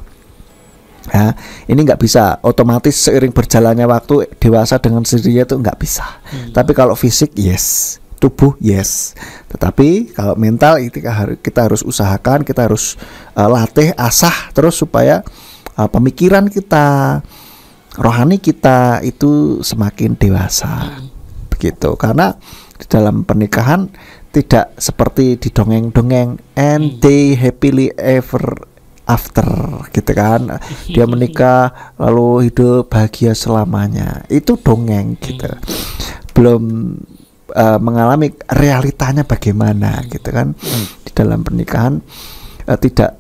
Ya, ini nggak bisa otomatis seiring berjalannya waktu dewasa dengan sendirinya, itu nggak bisa. Tapi kalau fisik yes, tubuh yes, tetapi kalau mental itu kita harus usahakan, kita harus latih, asah terus supaya pemikiran kita, rohani kita itu semakin dewasa. Begitu. Karena di dalam pernikahan tidak seperti di dongeng-dongeng and they happily ever after gitu kan, dia menikah lalu hidup bahagia selamanya, itu dongeng gitu, belum mengalami realitanya bagaimana gitu kan. Di dalam pernikahan tidak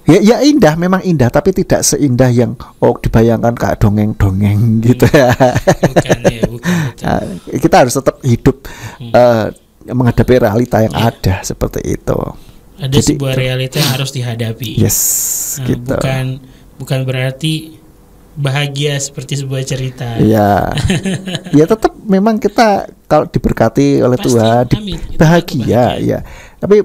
Ya indah, memang indah, tapi tidak seindah yang dibayangkan kayak dongeng-dongeng gitu ya. Bukan ya, bukan betul. Kita harus tetap hidup menghadapi realita yang ada seperti itu. Ada Jadi sebuah realita yang harus dihadapi. Yes, Nah, gitu. bukan berarti bahagia seperti sebuah cerita. Ya, ya tetap memang kita kalau diberkati oleh Pasti, Tuhan amin. Itu bahagia, kebahagiaan. ya. Tapi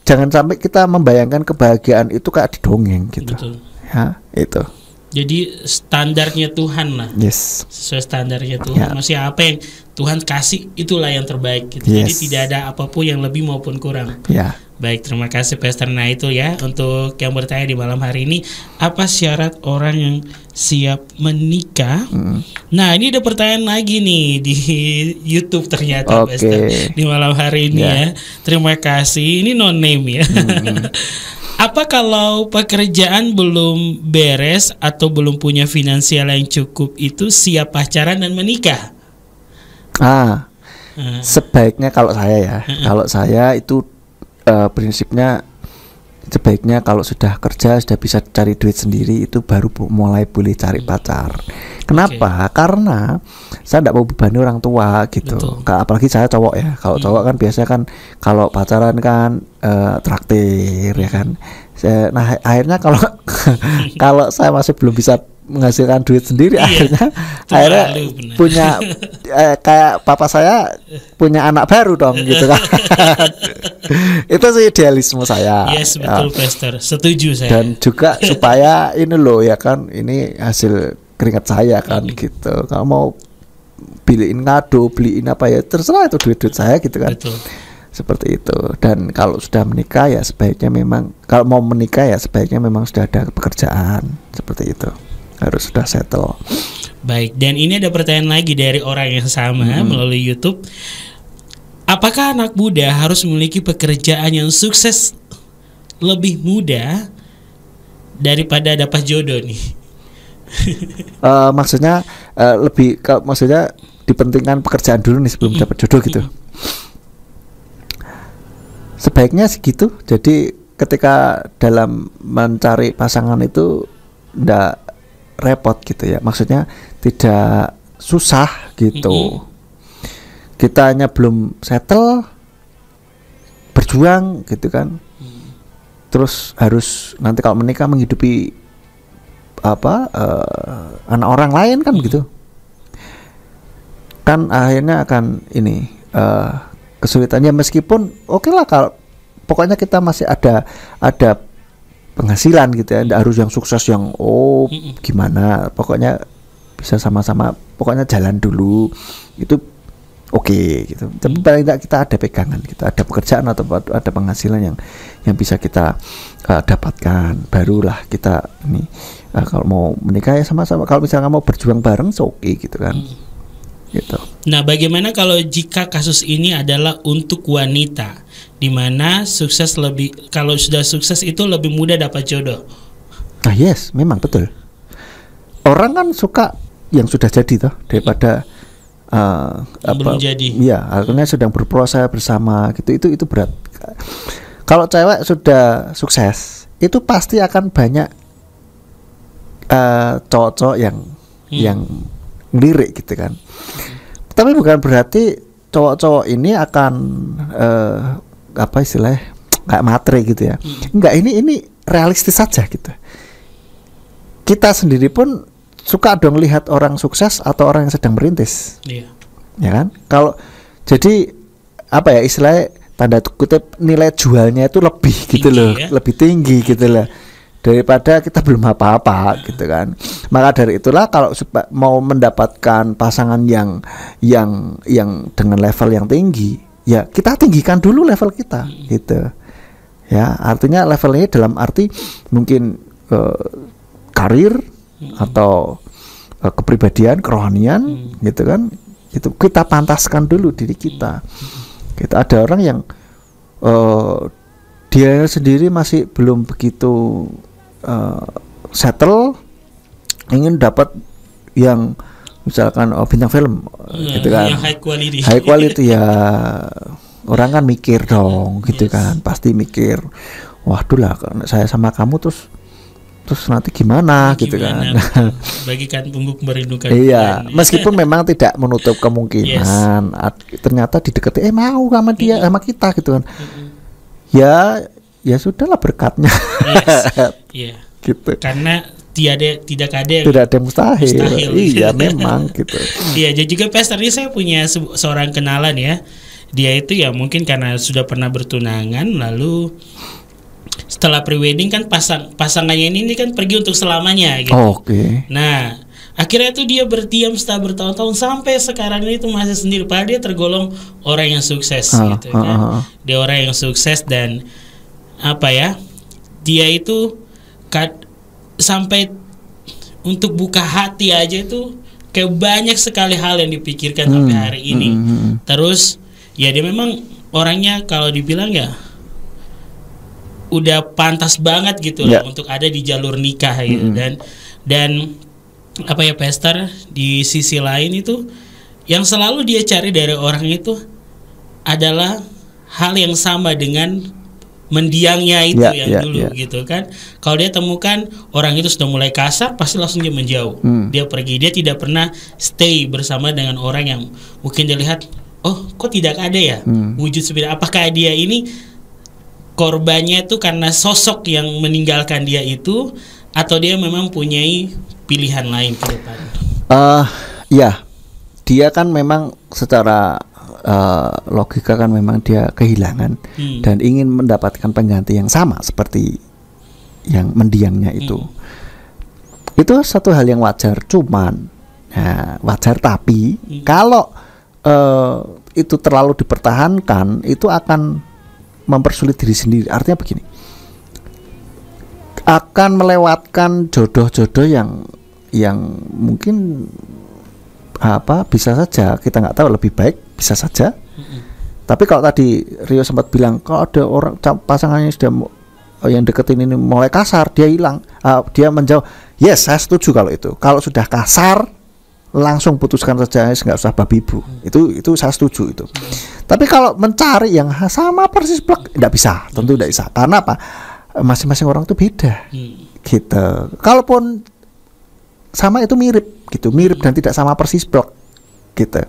jangan sampai kita membayangkan kebahagiaan itu kayak di dongeng gitu. Betul. Ya, itu. Jadi standarnya Tuhan lah. Yes. Sesuai standarnya Tuhan. Ya. Maksudnya apa yang Tuhan kasih itulah yang terbaik gitu. Jadi Yes. tidak ada apapun yang lebih maupun kurang. Ya. Baik, terima kasih Pastor. Nah itu ya, untuk yang bertanya di malam hari ini, apa syarat orang yang siap menikah? Nah ini ada pertanyaan lagi nih di YouTube ternyata, Oke. Pastor, di malam hari ini Ya. ya. Terima kasih. Ini no name ya. Apa kalau pekerjaan belum beres atau belum punya finansial yang cukup itu siap pacaran dan menikah? Sebaiknya kalau saya itu prinsipnya sebaiknya kalau sudah kerja, sudah bisa cari duit sendiri, itu baru mulai boleh cari pacar. Kenapa? Karena saya tidak mau bebani orang tua gitu. Betul. Apalagi saya cowok ya. Kalau cowok kan biasanya kan kalau pacaran kan traktir ya kan. Nah akhirnya kalau kalau saya masih belum bisa menghasilkan duit sendiri, Iya, akhirnya malu, benar. punya kayak papa saya punya anak baru dong gitu kan. Itu sih idealisme saya. Yes, betul Pastor. Setuju saya. Dan juga supaya ini loh ya kan, ini hasil keringat saya kan gitu. Kalau mau beliin kado, beliin apa ya terserah, itu duit-duit saya gitu kan. Betul. Seperti itu. Dan kalau sudah menikah ya sebaiknya memang, kalau mau menikah ya sebaiknya memang sudah ada pekerjaan seperti itu. Harus sudah settle. Baik, dan ini ada pertanyaan lagi dari orang yang sama melalui YouTube. Apakah anak muda harus memiliki pekerjaan yang sukses lebih muda daripada dapat jodoh nih? Maksudnya maksudnya dipentingkan pekerjaan dulu nih sebelum dapat jodoh gitu. Sebaiknya segitu. Jadi ketika dalam mencari pasangan itu ndak repot gitu ya. Maksudnya tidak susah gitu. Kita hanya belum settle, berjuang gitu kan. Terus harus nanti kalau menikah menghidupi anak orang lain kan gitu. Kan akhirnya akan ini kesulitannya, meskipun oke lah kalau pokoknya kita masih ada penghasilan gitu ya, tidak harus yang sukses yang gimana, pokoknya bisa sama-sama, pokoknya jalan dulu itu oke gitu. Tapi paling tidak kita ada pegangan, kita ada pekerjaan atau ada penghasilan yang bisa kita dapatkan, barulah kita ini kalau mau menikah ya sama-sama. Kalau misalnya mau berjuang bareng oke gitu kan. Gitu. Nah, bagaimana kalau jika kasus ini adalah untuk wanita, di mana sukses lebih, kalau sudah sukses itu lebih mudah dapat jodoh? Nah, yes, memang betul. Orang kan suka yang sudah jadi toh daripada belum jadi. Iya, akhirnya sedang berproses bersama gitu. Itu berat. Kalau cewek sudah sukses, itu pasti akan banyak cowok-cowok yang ngelirik gitu kan. Tapi bukan berarti cowok-cowok ini akan apa istilahnya kayak matre gitu ya. Enggak, ini realistis saja gitu. Kita sendiri pun suka dong lihat orang sukses atau orang yang sedang merintis. Iya. Ya kan? Kalau jadi apa ya istilahnya tanda kutip nilai jualnya itu lebih gitu Tinggi, loh, ya? lebih tinggi gitu loh daripada kita belum apa-apa gitu kan. Maka dari itulah kalau mau mendapatkan pasangan yang dengan level yang tinggi, ya kita tinggikan dulu level kita gitu. Ya, artinya levelnya dalam arti mungkin karir atau kepribadian, kerohanian gitu kan. Itu kita pantaskan dulu diri kita. Kita ada orang yang dia sendiri masih belum begitu settle, ingin dapat yang misalkan bintang film gitu kan, yang high quality ya orang kan mikir dong gitu kan, pasti mikir waduh lah saya sama kamu terus terus nanti gimana gitu kan. betul. Bagikan pembuk merindukan Iya, bulan. meskipun memang tidak menutup kemungkinan ternyata didekati mau sama dia sama kita gitu kan. Ya sudahlah berkatnya. Iya. Gitu. Karena tidak ada yang Tidak ada yang mustahil. mustahil. Iya, memang gitu. Iya, jadi juga Pastor ini saya punya seorang kenalan ya. Dia itu ya mungkin karena sudah pernah bertunangan, lalu setelah prewedding kan pasangannya ini kan pergi untuk selamanya gitu. Oke. Nah, akhirnya tuh dia berdiam setelah bertahun-tahun sampai sekarang ini tuh masih sendiri. Padahal dia tergolong orang yang sukses gitu kan. Dia orang yang sukses dan apa ya? Dia itu sampai untuk buka hati aja itu kayak banyak sekali hal yang dipikirkan sampai hari ini. Terus ya dia memang orangnya kalau dibilang ya udah pantas banget gitu lah untuk ada di jalur nikah gitu. Dan apa ya Pastor, di sisi lain itu yang selalu dia cari dari orang itu adalah hal yang sama dengan mendiangnya itu dulu gitu kan. Kalau dia temukan orang itu sudah mulai kasar, pasti langsung dia menjauh. Dia pergi, dia tidak pernah stay bersama dengan orang yang mungkin dia lihat, oh kok tidak ada ya wujud sebenarnya. Apakah dia ini korbannya itu karena sosok yang meninggalkan dia itu, atau dia memang punyai pilihan lain ke depan? Ya, dia kan memang secara logika kan memang dia kehilangan dan ingin mendapatkan pengganti yang sama seperti yang mendiangnya itu. Itu satu hal yang wajar, cuman wajar tapi kalau itu terlalu dipertahankan itu akan mempersulit diri sendiri. Artinya begini, akan melewatkan jodoh-jodoh yang mungkin bisa saja kita nggak tahu lebih baik, bisa saja. Tapi kalau tadi Rio sempat bilang kalau ada orang pasangannya sudah yang deketin ini mulai kasar, dia hilang, dia menjauh. Yes, saya setuju kalau itu. Kalau sudah kasar langsung putuskan saja, nggak usah babi bu. Itu saya setuju itu. Tapi kalau mencari yang sama persis plek, nggak bisa, tentu nggak bisa. Karena apa? Masing-masing orang itu beda. Gitu. Kalaupun sama itu mirip gitu, mirip dan tidak sama persis plek. Gitu.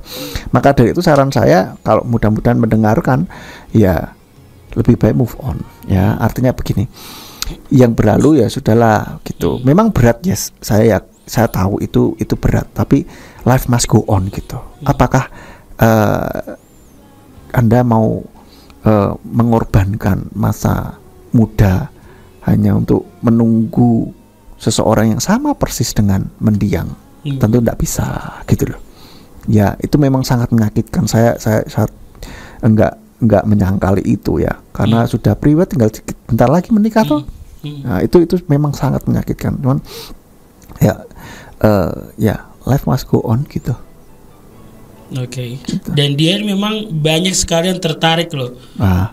Maka dari itu saran saya kalau mudah-mudahan mendengarkan, ya lebih baik move on. Ya, artinya begini. Yang berlalu ya sudahlah gitu. Memang berat ya, saya tahu itu berat, tapi life must go on gitu. Apakah Anda mau mengorbankan masa muda hanya untuk menunggu seseorang yang sama persis dengan mendiang? Tentu tidak bisa gitu loh. Ya, itu memang sangat menyakitkan. Saya enggak menyangkali itu ya, karena sudah priwet tinggal bentar lagi menikah tuh. Nah, itu memang sangat menyakitkan. Cuman ya life must go on gitu. Oke. Dan dia memang banyak sekali yang tertarik loh.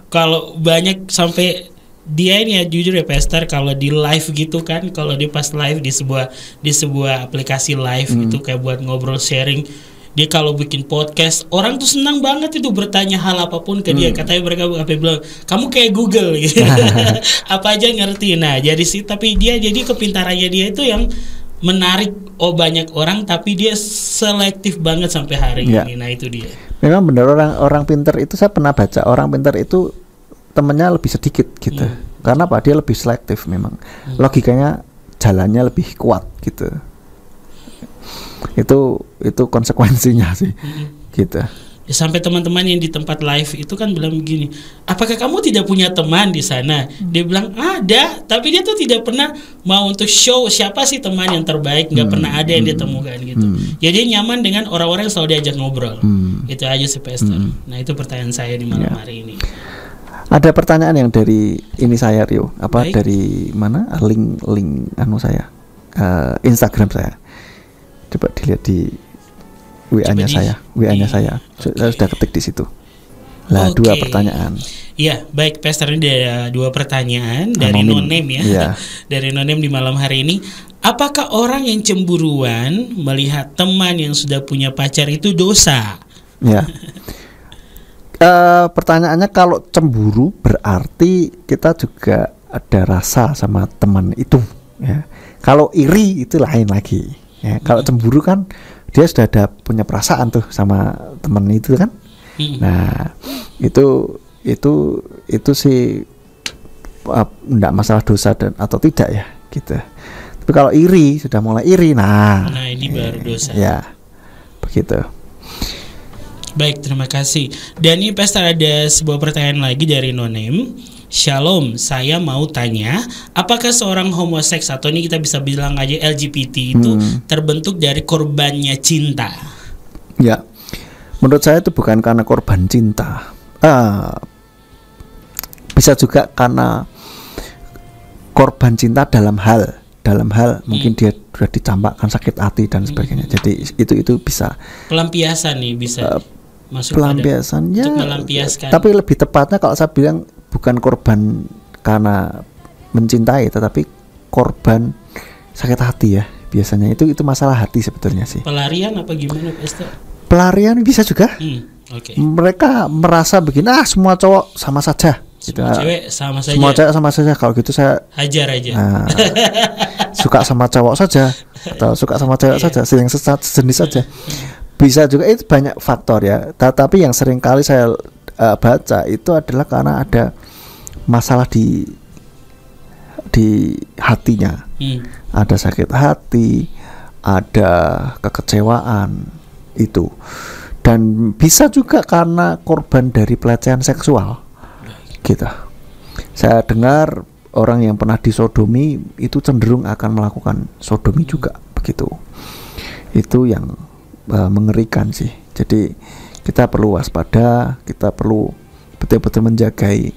Kalau banyak sampai dia ini ya jujur ya Pastor, kalau di live gitu kan, kalau dia pas live di sebuah aplikasi live itu kayak buat ngobrol sharing, dia kalau bikin podcast orang tuh senang banget itu bertanya hal apapun ke dia. Katanya mereka bilang kamu kayak Google gitu. Apa aja ngerti. Nah jadi sih, tapi dia jadi kepintarannya dia itu yang menarik banyak orang, tapi dia selektif banget sampai hari ini. Nah itu dia. Memang benar, orang pintar itu saya pernah baca, orang pintar itu temennya lebih sedikit gitu. Karena apa? Dia lebih selektif memang. Logikanya jalannya lebih kuat gitu. Itu konsekuensinya sih. Gitu. Ya, sampai teman-teman yang di tempat live itu kan bilang begini, apakah kamu tidak punya teman di sana? Dia bilang ada, tapi dia tuh tidak pernah mau untuk show siapa sih teman yang terbaik, nggak pernah ada yang dia temukan gitu. Jadi nyaman dengan orang-orang yang selalu diajak ngobrol. Itu aja sih Pastor. Nah itu pertanyaan saya di malam hari ini. Ada pertanyaan yang dari ini saya Rio, Baik. dari mana? Link saya, Instagram saya. Coba dilihat di WA-nya saya. Saya sudah ketik di situ. Lah, dua pertanyaan. Iya, baik Pastor, ini ada dua pertanyaan dari no-name ya. Iya. Dari no-name di malam hari ini. Apakah orang yang cemburuan melihat teman yang sudah punya pacar itu dosa? Ya. Pertanyaannya, kalau cemburu berarti kita juga ada rasa sama teman itu. ya. Kalau iri itu lain lagi ya. Kalau cemburu kan dia sudah ada punya perasaan tuh sama temen itu kan. Nah itu sih enggak masalah dosa dan atau tidak ya gitu. Tapi kalau iri, sudah mulai iri, nah ini baru dosa ya, begitu. Baik, terima kasih. Dan ini Pastor ada sebuah pertanyaan lagi dari Nonem. Shalom, saya mau tanya, apakah seorang homoseks atau ini kita bisa bilang aja LGBT itu terbentuk dari korbannya cinta? Ya, menurut saya itu bukan karena korban cinta. Bisa juga karena korban cinta dalam hal mungkin dia sudah dicampakkan sakit hati dan sebagainya. Jadi itu bisa pelampiasan nih, bisa masuk pelampiasan ya, untuk melampiaskan. Tapi lebih tepatnya kalau saya bilang bukan korban karena mencintai, tetapi korban sakit hati ya. Biasanya itu masalah hati sebetulnya sih. Pelarian apa gimana, Pastor? Pelarian bisa juga. Okay. Mereka merasa begini, semua cowok sama saja. Semua cewek sama saja. Semua cewek sama saja. Kalau gitu saya hajar aja. Suka sama cowok saja atau suka sama cewek saja, yang sejenis saja. Bisa juga, itu banyak faktor ya. Tapi yang sering kali saya baca itu adalah karena ada masalah di hatinya. Ada sakit hati, ada kekecewaan itu. Dan bisa juga karena korban dari pelecehan seksual. Gitu. Saya dengar orang yang pernah disodomi itu cenderung akan melakukan sodomi juga, begitu. Itu yang mengerikan sih. Jadi kita perlu waspada, kita perlu betul-betul menjagai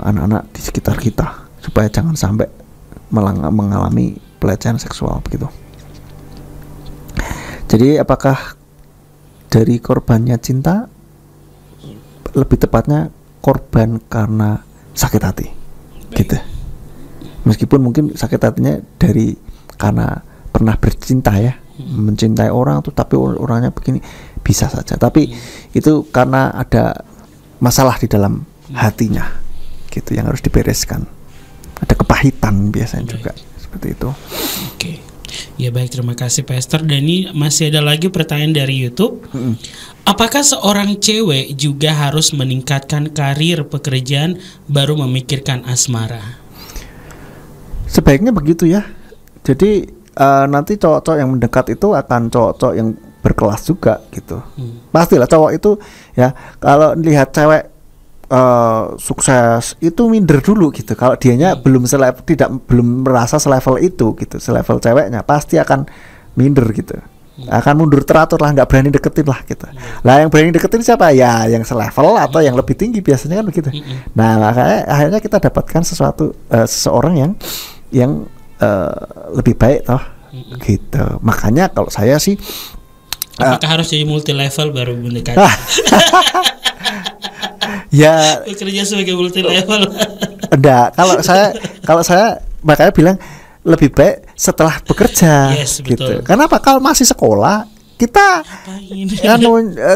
anak-anak di sekitar kita supaya jangan sampai mengalami pelecehan seksual, begitu. Jadi apakah dari korbannya cinta? Lebih tepatnya korban karena sakit hati. Gitu. Meskipun mungkin sakit hatinya karena pernah bercinta ya, mencintai orang tuh, tapi orangnya begini, bisa saja. Tapi itu karena ada masalah di dalam hatinya, gitu, yang harus dibereskan. Ada kepahitan biasanya juga seperti itu. Oke. Ya baik, terima kasih Pastor. Dan ini masih ada lagi pertanyaan dari YouTube. Apakah seorang cewek juga harus meningkatkan karir pekerjaan baru memikirkan asmara? Sebaiknya begitu ya. Jadi nanti cowok-cowok yang mendekat itu akan cowok-cowok yang berkelas juga gitu. Pastilah cowok itu ya, kalau lihat cewek sukses itu minder dulu gitu. Kalau dianya belum merasa selevel itu gitu, selevel ceweknya, pasti akan minder gitu. Akan mundur teratur lah, nggak berani deketin lah gitu. Lah yang berani deketin siapa? Ya yang selevel atau yang lebih tinggi, biasanya kan begitu. Nah makanya akhirnya kita dapatkan seseorang yang lebih baik toh gitu. Makanya kalau saya sih, apakah harus jadi multi level baru mendekati? Ya kerja sebagai multi level. Enggak, kalau saya makanya bilang lebih baik setelah bekerja, gitu. Betul. Karena apa? Kalau masih sekolah kita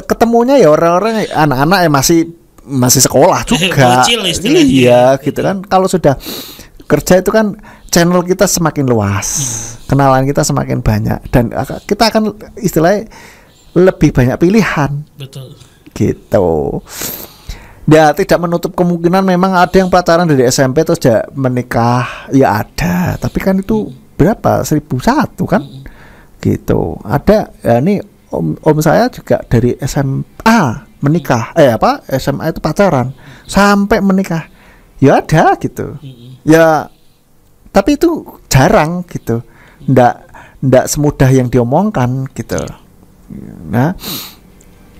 ketemunya ya orang-orang, anak-anak yang masih sekolah juga. Iya, gitu kan. Kalau sudah kerja itu kan channel kita semakin luas, kenalan kita semakin banyak, dan kita akan istilahnya lebih banyak pilihan. Betul. Gitu. Ya tidak menutup kemungkinan memang ada yang pacaran dari SMP terus menikah, ya ada. Tapi kan itu berapa? 1001 kan? Gitu. Ada ya, ini om saya juga dari SMA menikah. SMA itu pacaran sampai menikah. Ya ada gitu. Ya tapi itu jarang gitu. Ndak semudah yang diomongkan gitu. Nah,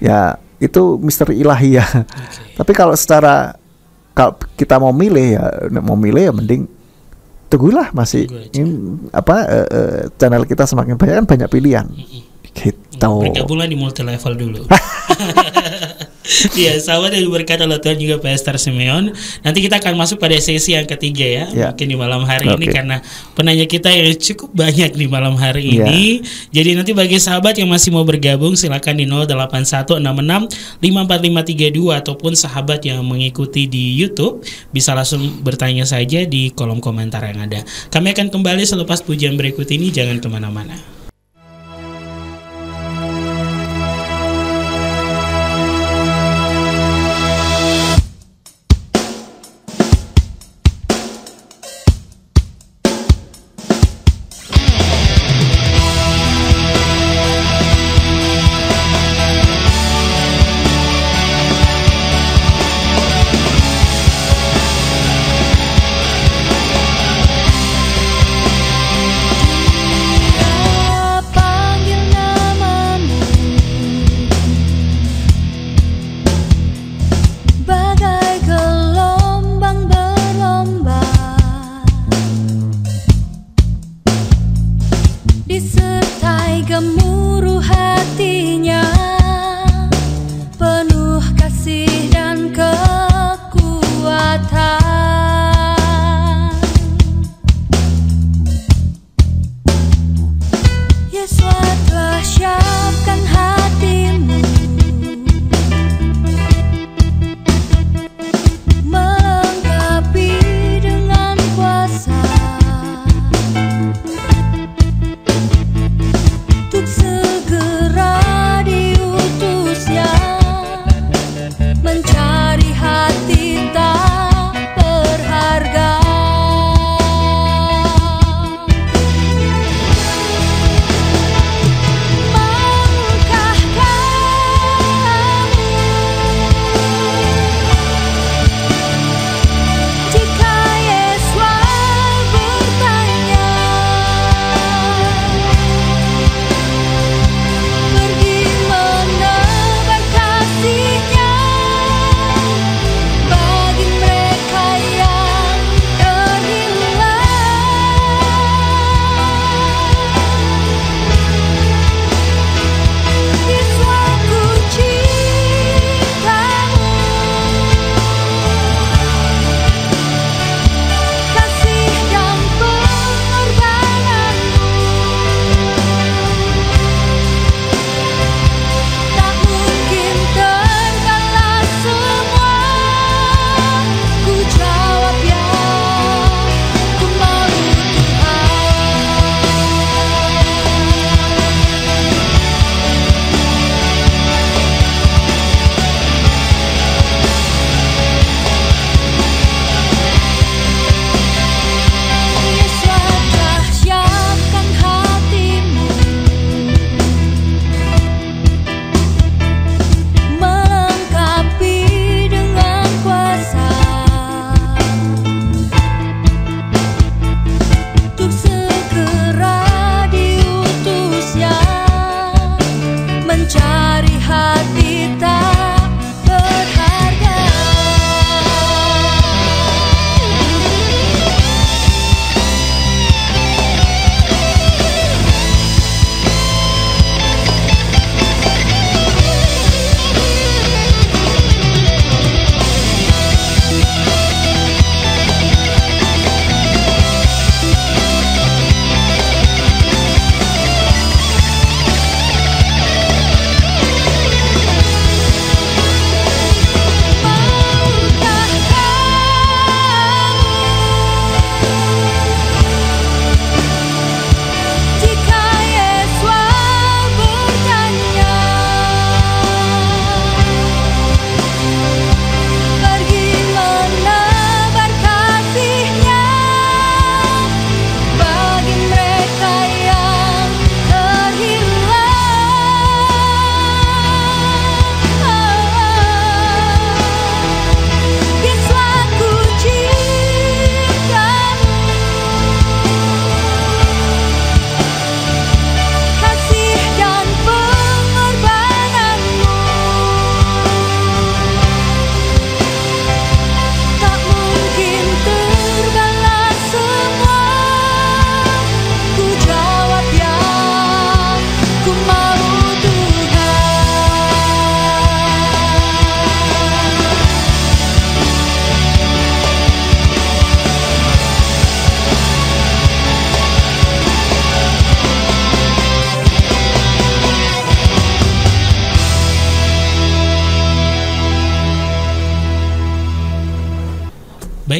ya itu misteri ilahi ya. Tapi kalau kita mau milih ya mending tunggulah, masih channel kita semakin banyak kan, banyak pilihan gitu. Bergabunglah di multi level dulu. Iya, sahabat yang berkata oleh Tuhan juga Pastor Simeon. Nanti kita akan masuk pada sesi yang ketiga ya, mungkin di malam hari ini karena penanya kita yang cukup banyak di malam hari ini. Jadi nanti bagi sahabat yang masih mau bergabung silakan di 0816654532 ataupun sahabat yang mengikuti di YouTube bisa langsung bertanya saja di kolom komentar yang ada. Kami akan kembali selepas pujian berikut ini, jangan kemana-mana. Dia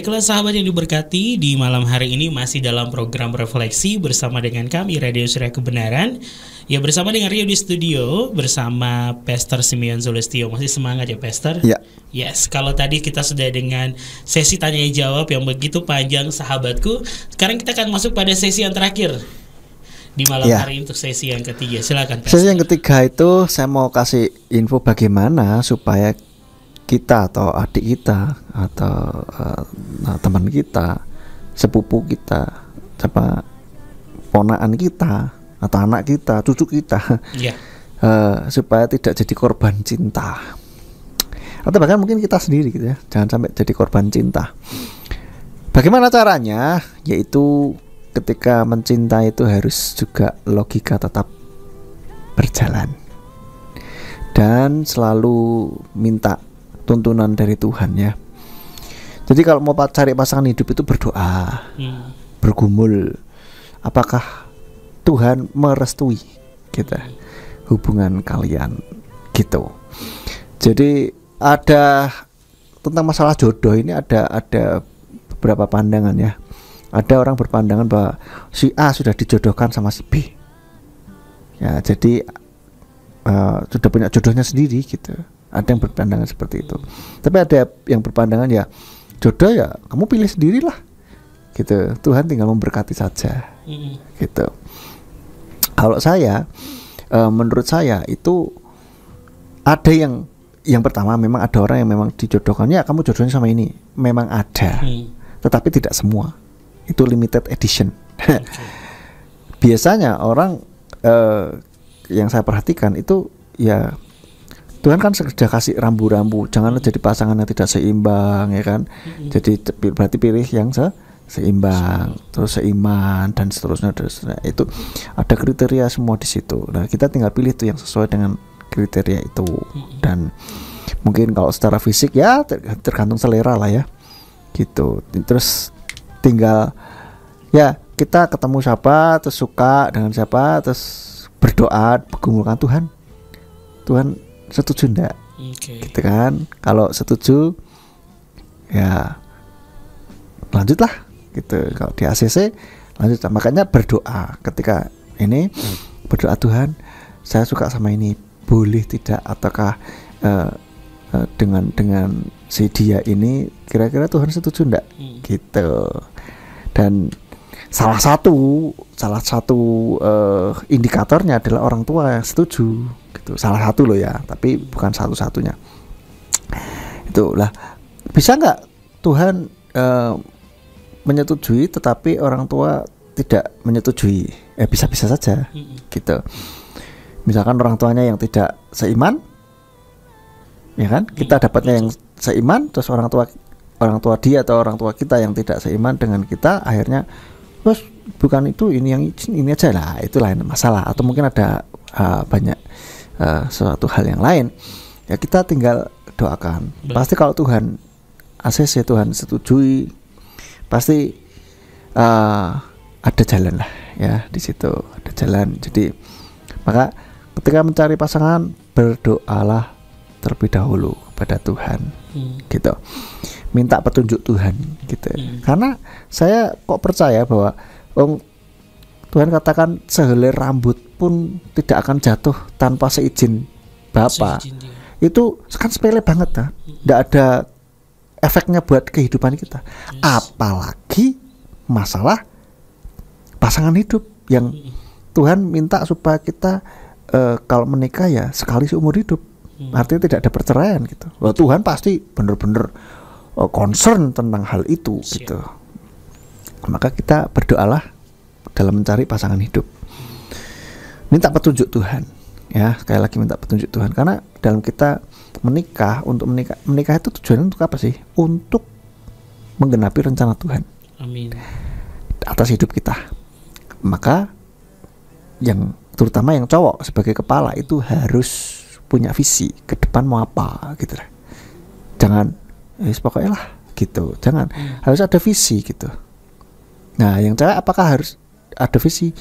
Baiklah sahabat yang diberkati, di malam hari ini masih dalam program refleksi bersama dengan kami Radio Surya Kebenaran. Ya, bersama dengan Rio di studio, bersama Pastor Simeon Zulistio. Masih semangat ya Pastor? Ya. Yes, kalau tadi kita sudah dengan sesi tanya jawab yang begitu panjang sahabatku. Sekarang kita akan masuk pada sesi yang terakhir di malam hari ini, untuk sesi yang ketiga. Silakan Pastor. Sesi yang ketiga itu saya mau kasih info bagaimana supaya kita atau adik kita atau teman kita, sepupu kita, ponakan kita atau anak kita, cucu kita, supaya tidak jadi korban cinta, atau bahkan mungkin kita sendiri gitu ya, jangan sampai jadi korban cinta. Bagaimana caranya? Yaitu ketika mencintai itu harus juga logika tetap berjalan dan selalu minta tuntunan dari Tuhan ya. Jadi kalau mau cari pasangan hidup itu berdoa, bergumul, apakah Tuhan merestui kita hubungan kalian gitu. Jadi ada tentang masalah jodoh ini ada beberapa pandangan ya. Ada orang berpandangan bahwa si A sudah dijodohkan sama si B. Ya, jadi sudah punya jodohnya sendiri gitu. Ada yang berpandangan seperti itu. Tapi ada yang berpandangan ya jodoh ya kamu pilih sendirilah gitu. Tuhan tinggal memberkati saja. Gitu. Kalau saya menurut saya itu ada yang pertama, memang ada orang yang memang dijodohkan, ya kamu jodohnya sama ini. Memang ada. Tetapi tidak semua. Itu limited edition. Biasanya orang yang saya perhatikan itu ya Tuhan kan sudah kasih rambu-rambu, janganlah jadi pasangan yang tidak seimbang ya kan. Jadi berarti pilih yang seimbang, terus seiman dan seterusnya. Itu ada kriteria semua di situ. Nah, kita tinggal pilih tuh yang sesuai dengan kriteria itu. Dan mungkin kalau secara fisik ya tergantung selera lah ya. Gitu. Terus tinggal ya kita ketemu siapa, terus suka dengan siapa, terus berdoa, bergumulkan Tuhan setuju enggak? Gitu kan. Kalau setuju ya lanjutlah gitu. Kalau di ACC lanjut. Makanya berdoa ketika ini, berdoa, Tuhan saya suka sama ini, boleh tidak, ataukah dengan si dia ini kira-kira Tuhan setuju enggak? Gitu. Dan salah satu indikatornya adalah orang tua yang setuju gitu. Salah satu loh ya, tapi bukan satu-satunya. Itulah, bisa nggak Tuhan menyetujui tetapi orang tua tidak menyetujui? Bisa-bisa saja gitu. Misalkan orang tuanya yang tidak seiman, ya kan, kita dapatnya yang seiman, terus orang tua dia atau orang tua kita yang tidak seiman dengan kita, akhirnya terus bukan itu, ini aja lah, itu lain masalah. Atau mungkin ada banyak suatu hal yang lain, ya kita tinggal doakan. Pasti kalau Tuhan ACC, Tuhan setujui, pasti ada jalan lah ya di situ, ada jalan. Jadi maka ketika mencari pasangan, berdoalah terlebih dahulu kepada Tuhan gitu, minta petunjuk Tuhan gitu. Karena saya kok percaya bahwa Tuhan katakan sehelai rambut pun tidak akan jatuh tanpa seizin Bapa. Itu kan sepele banget kan, tidak ada efeknya buat kehidupan kita. Apalagi masalah pasangan hidup yang Tuhan minta supaya kita kalau menikah ya sekali seumur hidup. Artinya tidak ada perceraian gitu. Wah, Tuhan pasti benar-benar concern tentang hal itu gitu. Maka kita berdoalah dalam mencari pasangan hidup. Minta petunjuk Tuhan. Ya, sekali lagi minta petunjuk Tuhan, karena dalam kita menikah, untuk menikah itu tujuannya untuk apa sih? Untuk menggenapi rencana Tuhan. Amin. Atas hidup kita. Maka yang terutama yang cowok sebagai kepala itu harus punya visi ke depan mau apa gitu. Jangan pokoknya lah gitu. Jangan, harus ada visi gitu. Nah, yang cewek apakah harus ada visi?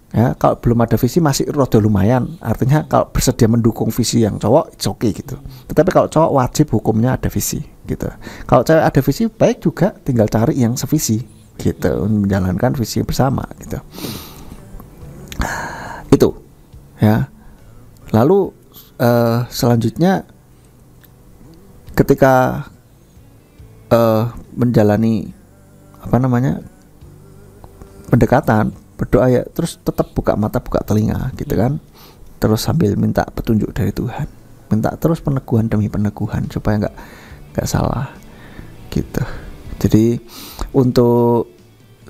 Ya, kalau belum ada visi masih rada lumayan. Artinya kalau bersedia mendukung visi yang cowok, it's okay gitu. Tetapi kalau cowok wajib hukumnya ada visi gitu. Kalau cewek ada visi baik juga, tinggal cari yang sevisi gitu, menjalankan visi bersama gitu. Itu ya. Lalu selanjutnya ketika menjalani pendekatan, berdoa ya, terus tetap buka mata buka telinga gitu kan, terus sambil minta petunjuk dari Tuhan, minta terus peneguhan demi peneguhan supaya nggak salah gitu. Jadi untuk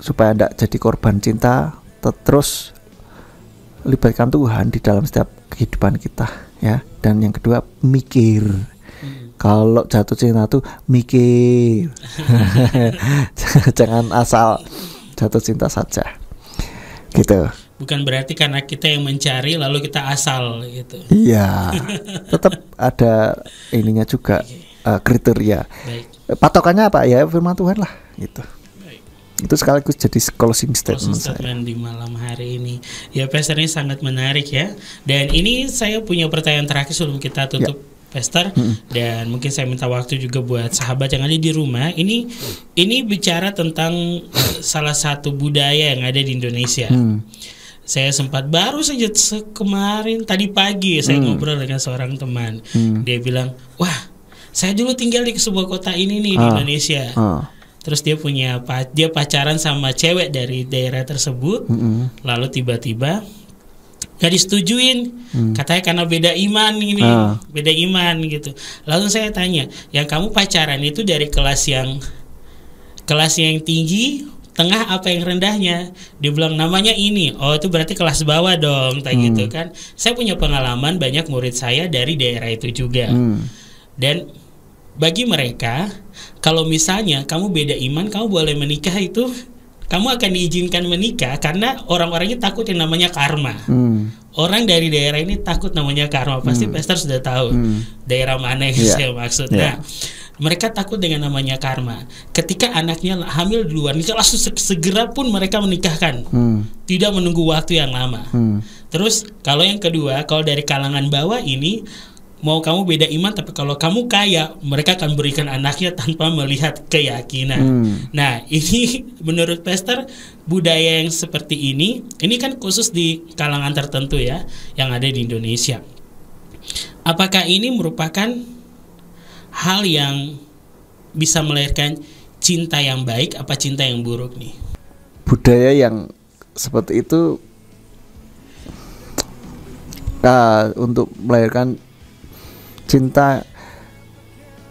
supaya nggak jadi korban cinta, terus libatkan Tuhan di dalam setiap kehidupan kita ya. Dan yang kedua, mikir. Kalau jatuh cinta tuh mikir. Jangan asal jatuh cinta saja gitu. Bukan berarti karena kita yang mencari lalu kita asal gitu. Iya. Tetap ada ininya juga, kriteria. Baik. Patokannya apa ya? Firman Tuhan lah gitu. Baik. Itu sekaligus jadi closing statement saya. Di malam hari ini. Ya, Pastor, ini sangat menarik ya. Dan ini saya punya pertanyaan terakhir sebelum kita tutup, Pastor. Dan mungkin saya minta waktu juga buat sahabat yang ada di rumah. Ini bicara tentang salah satu budaya yang ada di Indonesia. Saya sempat baru saja kemarin tadi pagi saya ngobrol dengan seorang teman. Dia bilang, "Wah, saya dulu tinggal di sebuah kota ini nih di Indonesia." Terus dia pacaran sama cewek dari daerah tersebut. Lalu tiba-tiba gak disetujuin, katanya karena beda iman ini, beda iman gitu. Lalu saya tanya, yang kamu pacaran itu dari kelas yang tinggi, tengah, apa yang rendahnya? Dia bilang namanya ini. Oh, itu berarti kelas bawah dong, kayak gitu kan. Saya punya pengalaman, banyak murid saya dari daerah itu juga. Dan bagi mereka, kalau misalnya kamu beda iman, kamu boleh menikah, itu kamu akan diizinkan menikah karena orang-orangnya takut yang namanya karma. Orang dari daerah ini takut namanya karma. Pasti Pastor sudah tahu daerah mana yang saya maksud. Nah, mereka takut dengan namanya karma. Ketika anaknya hamil duluan, langsung segera pun mereka menikahkan, tidak menunggu waktu yang lama. Terus kalau yang kedua, kalau dari kalangan bawah ini, mau kamu beda iman tapi kalau kamu kaya, mereka akan berikan anaknya tanpa melihat keyakinan. Nah, ini menurut Pastor, budaya yang seperti ini kan khusus di kalangan tertentu ya, yang ada di Indonesia. Apakah ini merupakan hal yang bisa melahirkan cinta yang baik, apa cinta yang buruk nih? Budaya yang seperti itu untuk melahirkan cinta,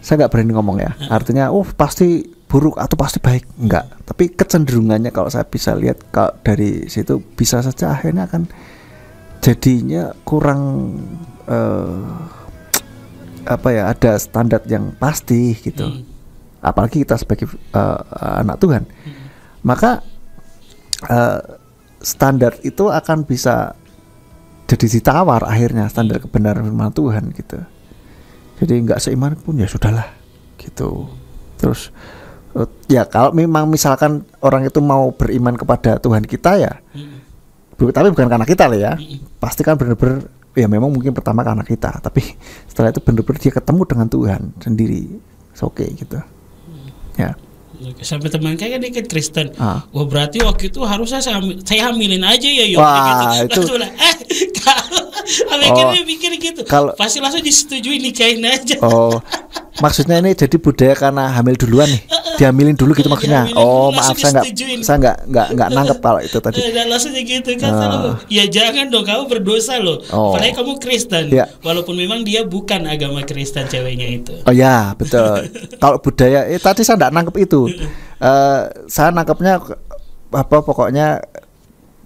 saya nggak berani ngomong ya. Artinya, pasti buruk atau pasti baik, enggak. Tapi kecenderungannya kalau saya bisa lihat, kalau dari situ bisa saja akhirnya akan jadinya kurang ada standar yang pasti gitu. Apalagi kita sebagai anak Tuhan, maka standar itu akan bisa jadi ditawar akhirnya, standar kebenaran firman Tuhan gitu. Jadi nggak seiman pun ya sudahlah gitu. Terus ya kalau memang misalkan orang itu mau beriman kepada Tuhan kita ya, tapi bukan karena kita lah ya, pasti kan benar-benar ya memang mungkin pertama karena kita, tapi setelah itu benar-benar dia ketemu dengan Tuhan sendiri, oke gitu ya. Sampai teman kayak dikit Kristen, wah berarti waktu itu harusnya saya hamilin aja ya, wah gitu. Itu akhirnya mikir gitu, pasti langsung disetujui, nikahin aja. Maksudnya ini jadi budaya karena hamil duluan nih, dihamilin dulu gitu maksudnya. Maaf, saya nggak nangkep kalau itu tadi. Dan langsung gitu kan, ya jangan dong, kamu berdosa loh. Apalagi kamu Kristen, walaupun memang dia bukan agama Kristen ceweknya itu. Oh ya betul. Kalau budaya, tadi saya nggak nangkep itu. Saya nangkepnya pokoknya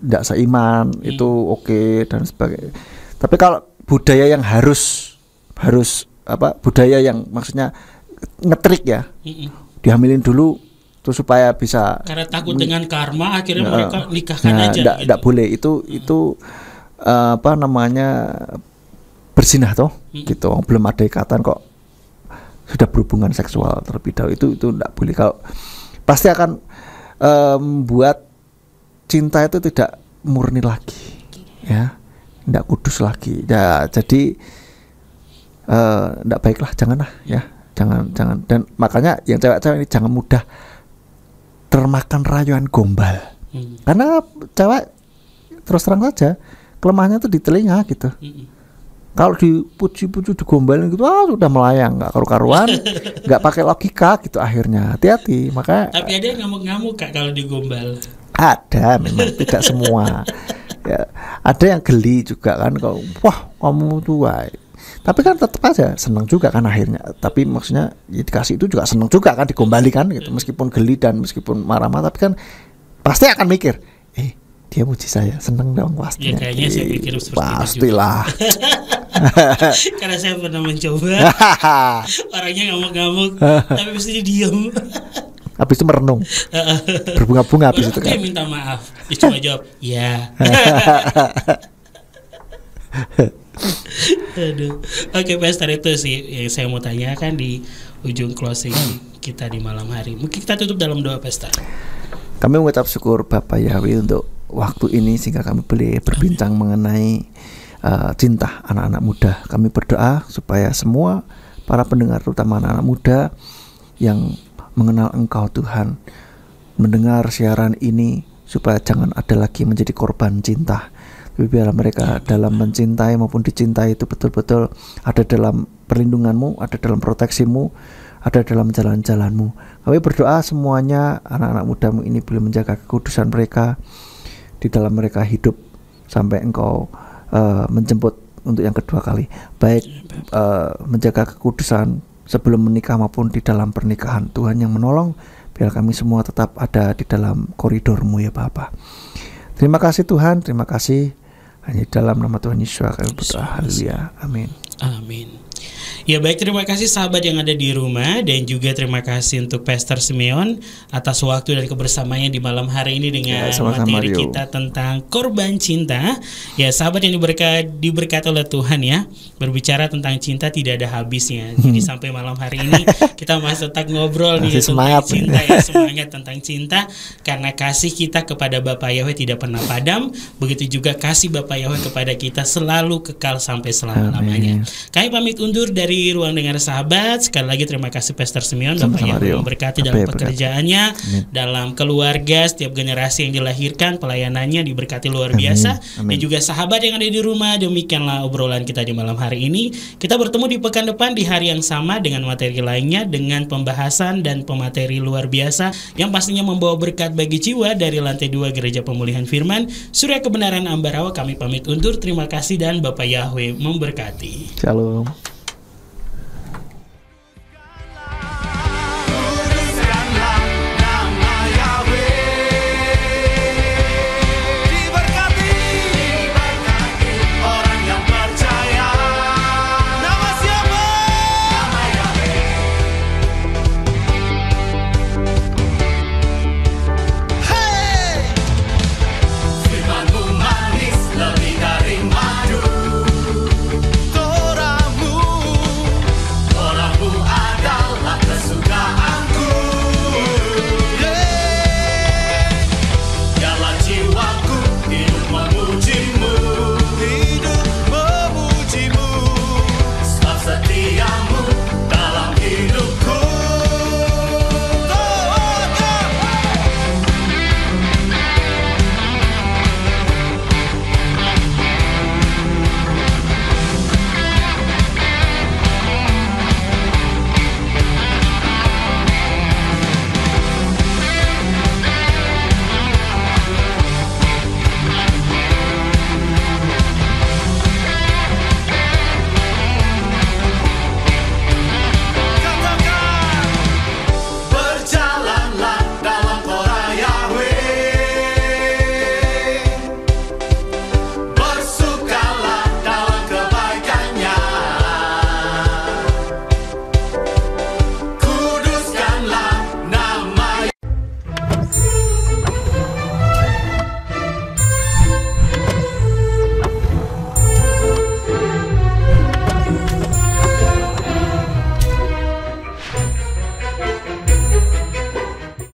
nggak seiman itu oke dan sebagainya. Tapi kalau budaya yang harus budaya yang maksudnya ngetrik ya, dihamilin dulu terus supaya bisa, karena takut dengan karma akhirnya mereka nikahkan aja. Nggak boleh itu berzinah toh gitu. Belum ada ikatan kok sudah berhubungan seksual terlebih dahulu, itu nggak boleh. Kalau pasti akan membuat cinta itu tidak murni lagi ya, tidak kudus lagi ya. Jadi tidak baiklah, janganlah ya. Jangan dan makanya yang cewek-cewek ini jangan mudah termakan rayuan gombal. Karena cewek terus terang saja kelemahannya tuh di telinga gitu. Kalau dipuji-puji digombalin gitu, sudah melayang, nggak karu-karuan, nggak pakai logika gitu akhirnya. Hati-hati. Makanya. Tapi ada yang ngamuk-ngamuk Kak kalau digombal. Ada, memang tidak semua. Ya, ada yang geli juga kan, kalau wah kamu tua. Tapi kan tetap aja senang juga kan akhirnya. Tapi maksudnya ya dikasih itu juga senang juga kan, digombali kan gitu. Meskipun geli dan meskipun marah-marah, tapi kan pasti akan mikir, dia muji saya, seneng dong pastinya. Ya kayaknya saya pikir seperti pastilah. Karena saya pernah mencoba. Orangnya ngamuk-ngamuk, tapi mesti diem. Habis itu merenung, berbunga-bunga habis itu kan. Dia minta maaf, dia cuma jawab, ya. Aduh. Oke, Pastor, itu sih yang saya mau tanyakan di ujung closing kita di malam hari. Mungkin kita tutup dalam doa, Pastor. Kami mengucap syukur Bapak Yahweh untuk waktu ini sehingga kami boleh berbincang mengenai cinta anak-anak muda. Kami berdoa supaya semua para pendengar, terutama anak-anak muda yang mengenal Engkau Tuhan, mendengar siaran ini supaya jangan ada lagi menjadi korban cinta. Tapi biarlah mereka dalam mencintai maupun dicintai itu betul-betul ada dalam perlindungan-Mu, ada dalam proteksi-Mu, ada dalam jalan-jalan-Mu. Kami berdoa semuanya anak-anak muda-Mu ini boleh menjaga kekudusan mereka di dalam mereka hidup sampai Engkau menjemput untuk yang kedua kali. Baik menjaga kekudusan sebelum menikah maupun di dalam pernikahan. Tuhan yang menolong, biar kami semua tetap ada di dalam koridor-Mu ya Bapa. Terima kasih Tuhan, terima kasih. Hanya dalam nama Tuhan Yesus kami berdoa. Haleluya. Amin. Amin. Ya baik, terima kasih sahabat yang ada di rumah, dan juga terima kasih untuk Pastor Simeon atas waktu dan kebersamaannya di malam hari ini dengan materi kita tentang korban cinta. Ya sahabat yang diberkati oleh Tuhan ya, berbicara tentang cinta tidak ada habisnya. Jadi sampai malam hari ini kita masih tetap ngobrol nih tentang cinta ya, semangat tentang cinta, karena kasih kita kepada Bapa Yahweh tidak pernah padam. Begitu juga kasih Bapa Yahweh kepada kita selalu kekal sampai selama-lamanya. Kami pamit undur dari ruang dengar sahabat. Sekali lagi terima kasih Pastor Simeon, Bapak Yahweh memberkati dalam pekerjaannya, dalam keluarga, setiap generasi yang dilahirkan, pelayanannya diberkati luar biasa. Dan juga sahabat yang ada di rumah, demikianlah obrolan kita di malam hari ini. Kita bertemu di pekan depan di hari yang sama dengan materi lainnya, dengan pembahasan dan pemateri luar biasa yang pastinya membawa berkat bagi jiwa. Dari lantai 2 Gereja Pemulihan Firman Surya Kebenaran Ambarawa, kami pamit undur. Terima kasih dan Bapak Yahweh memberkati. Shalom.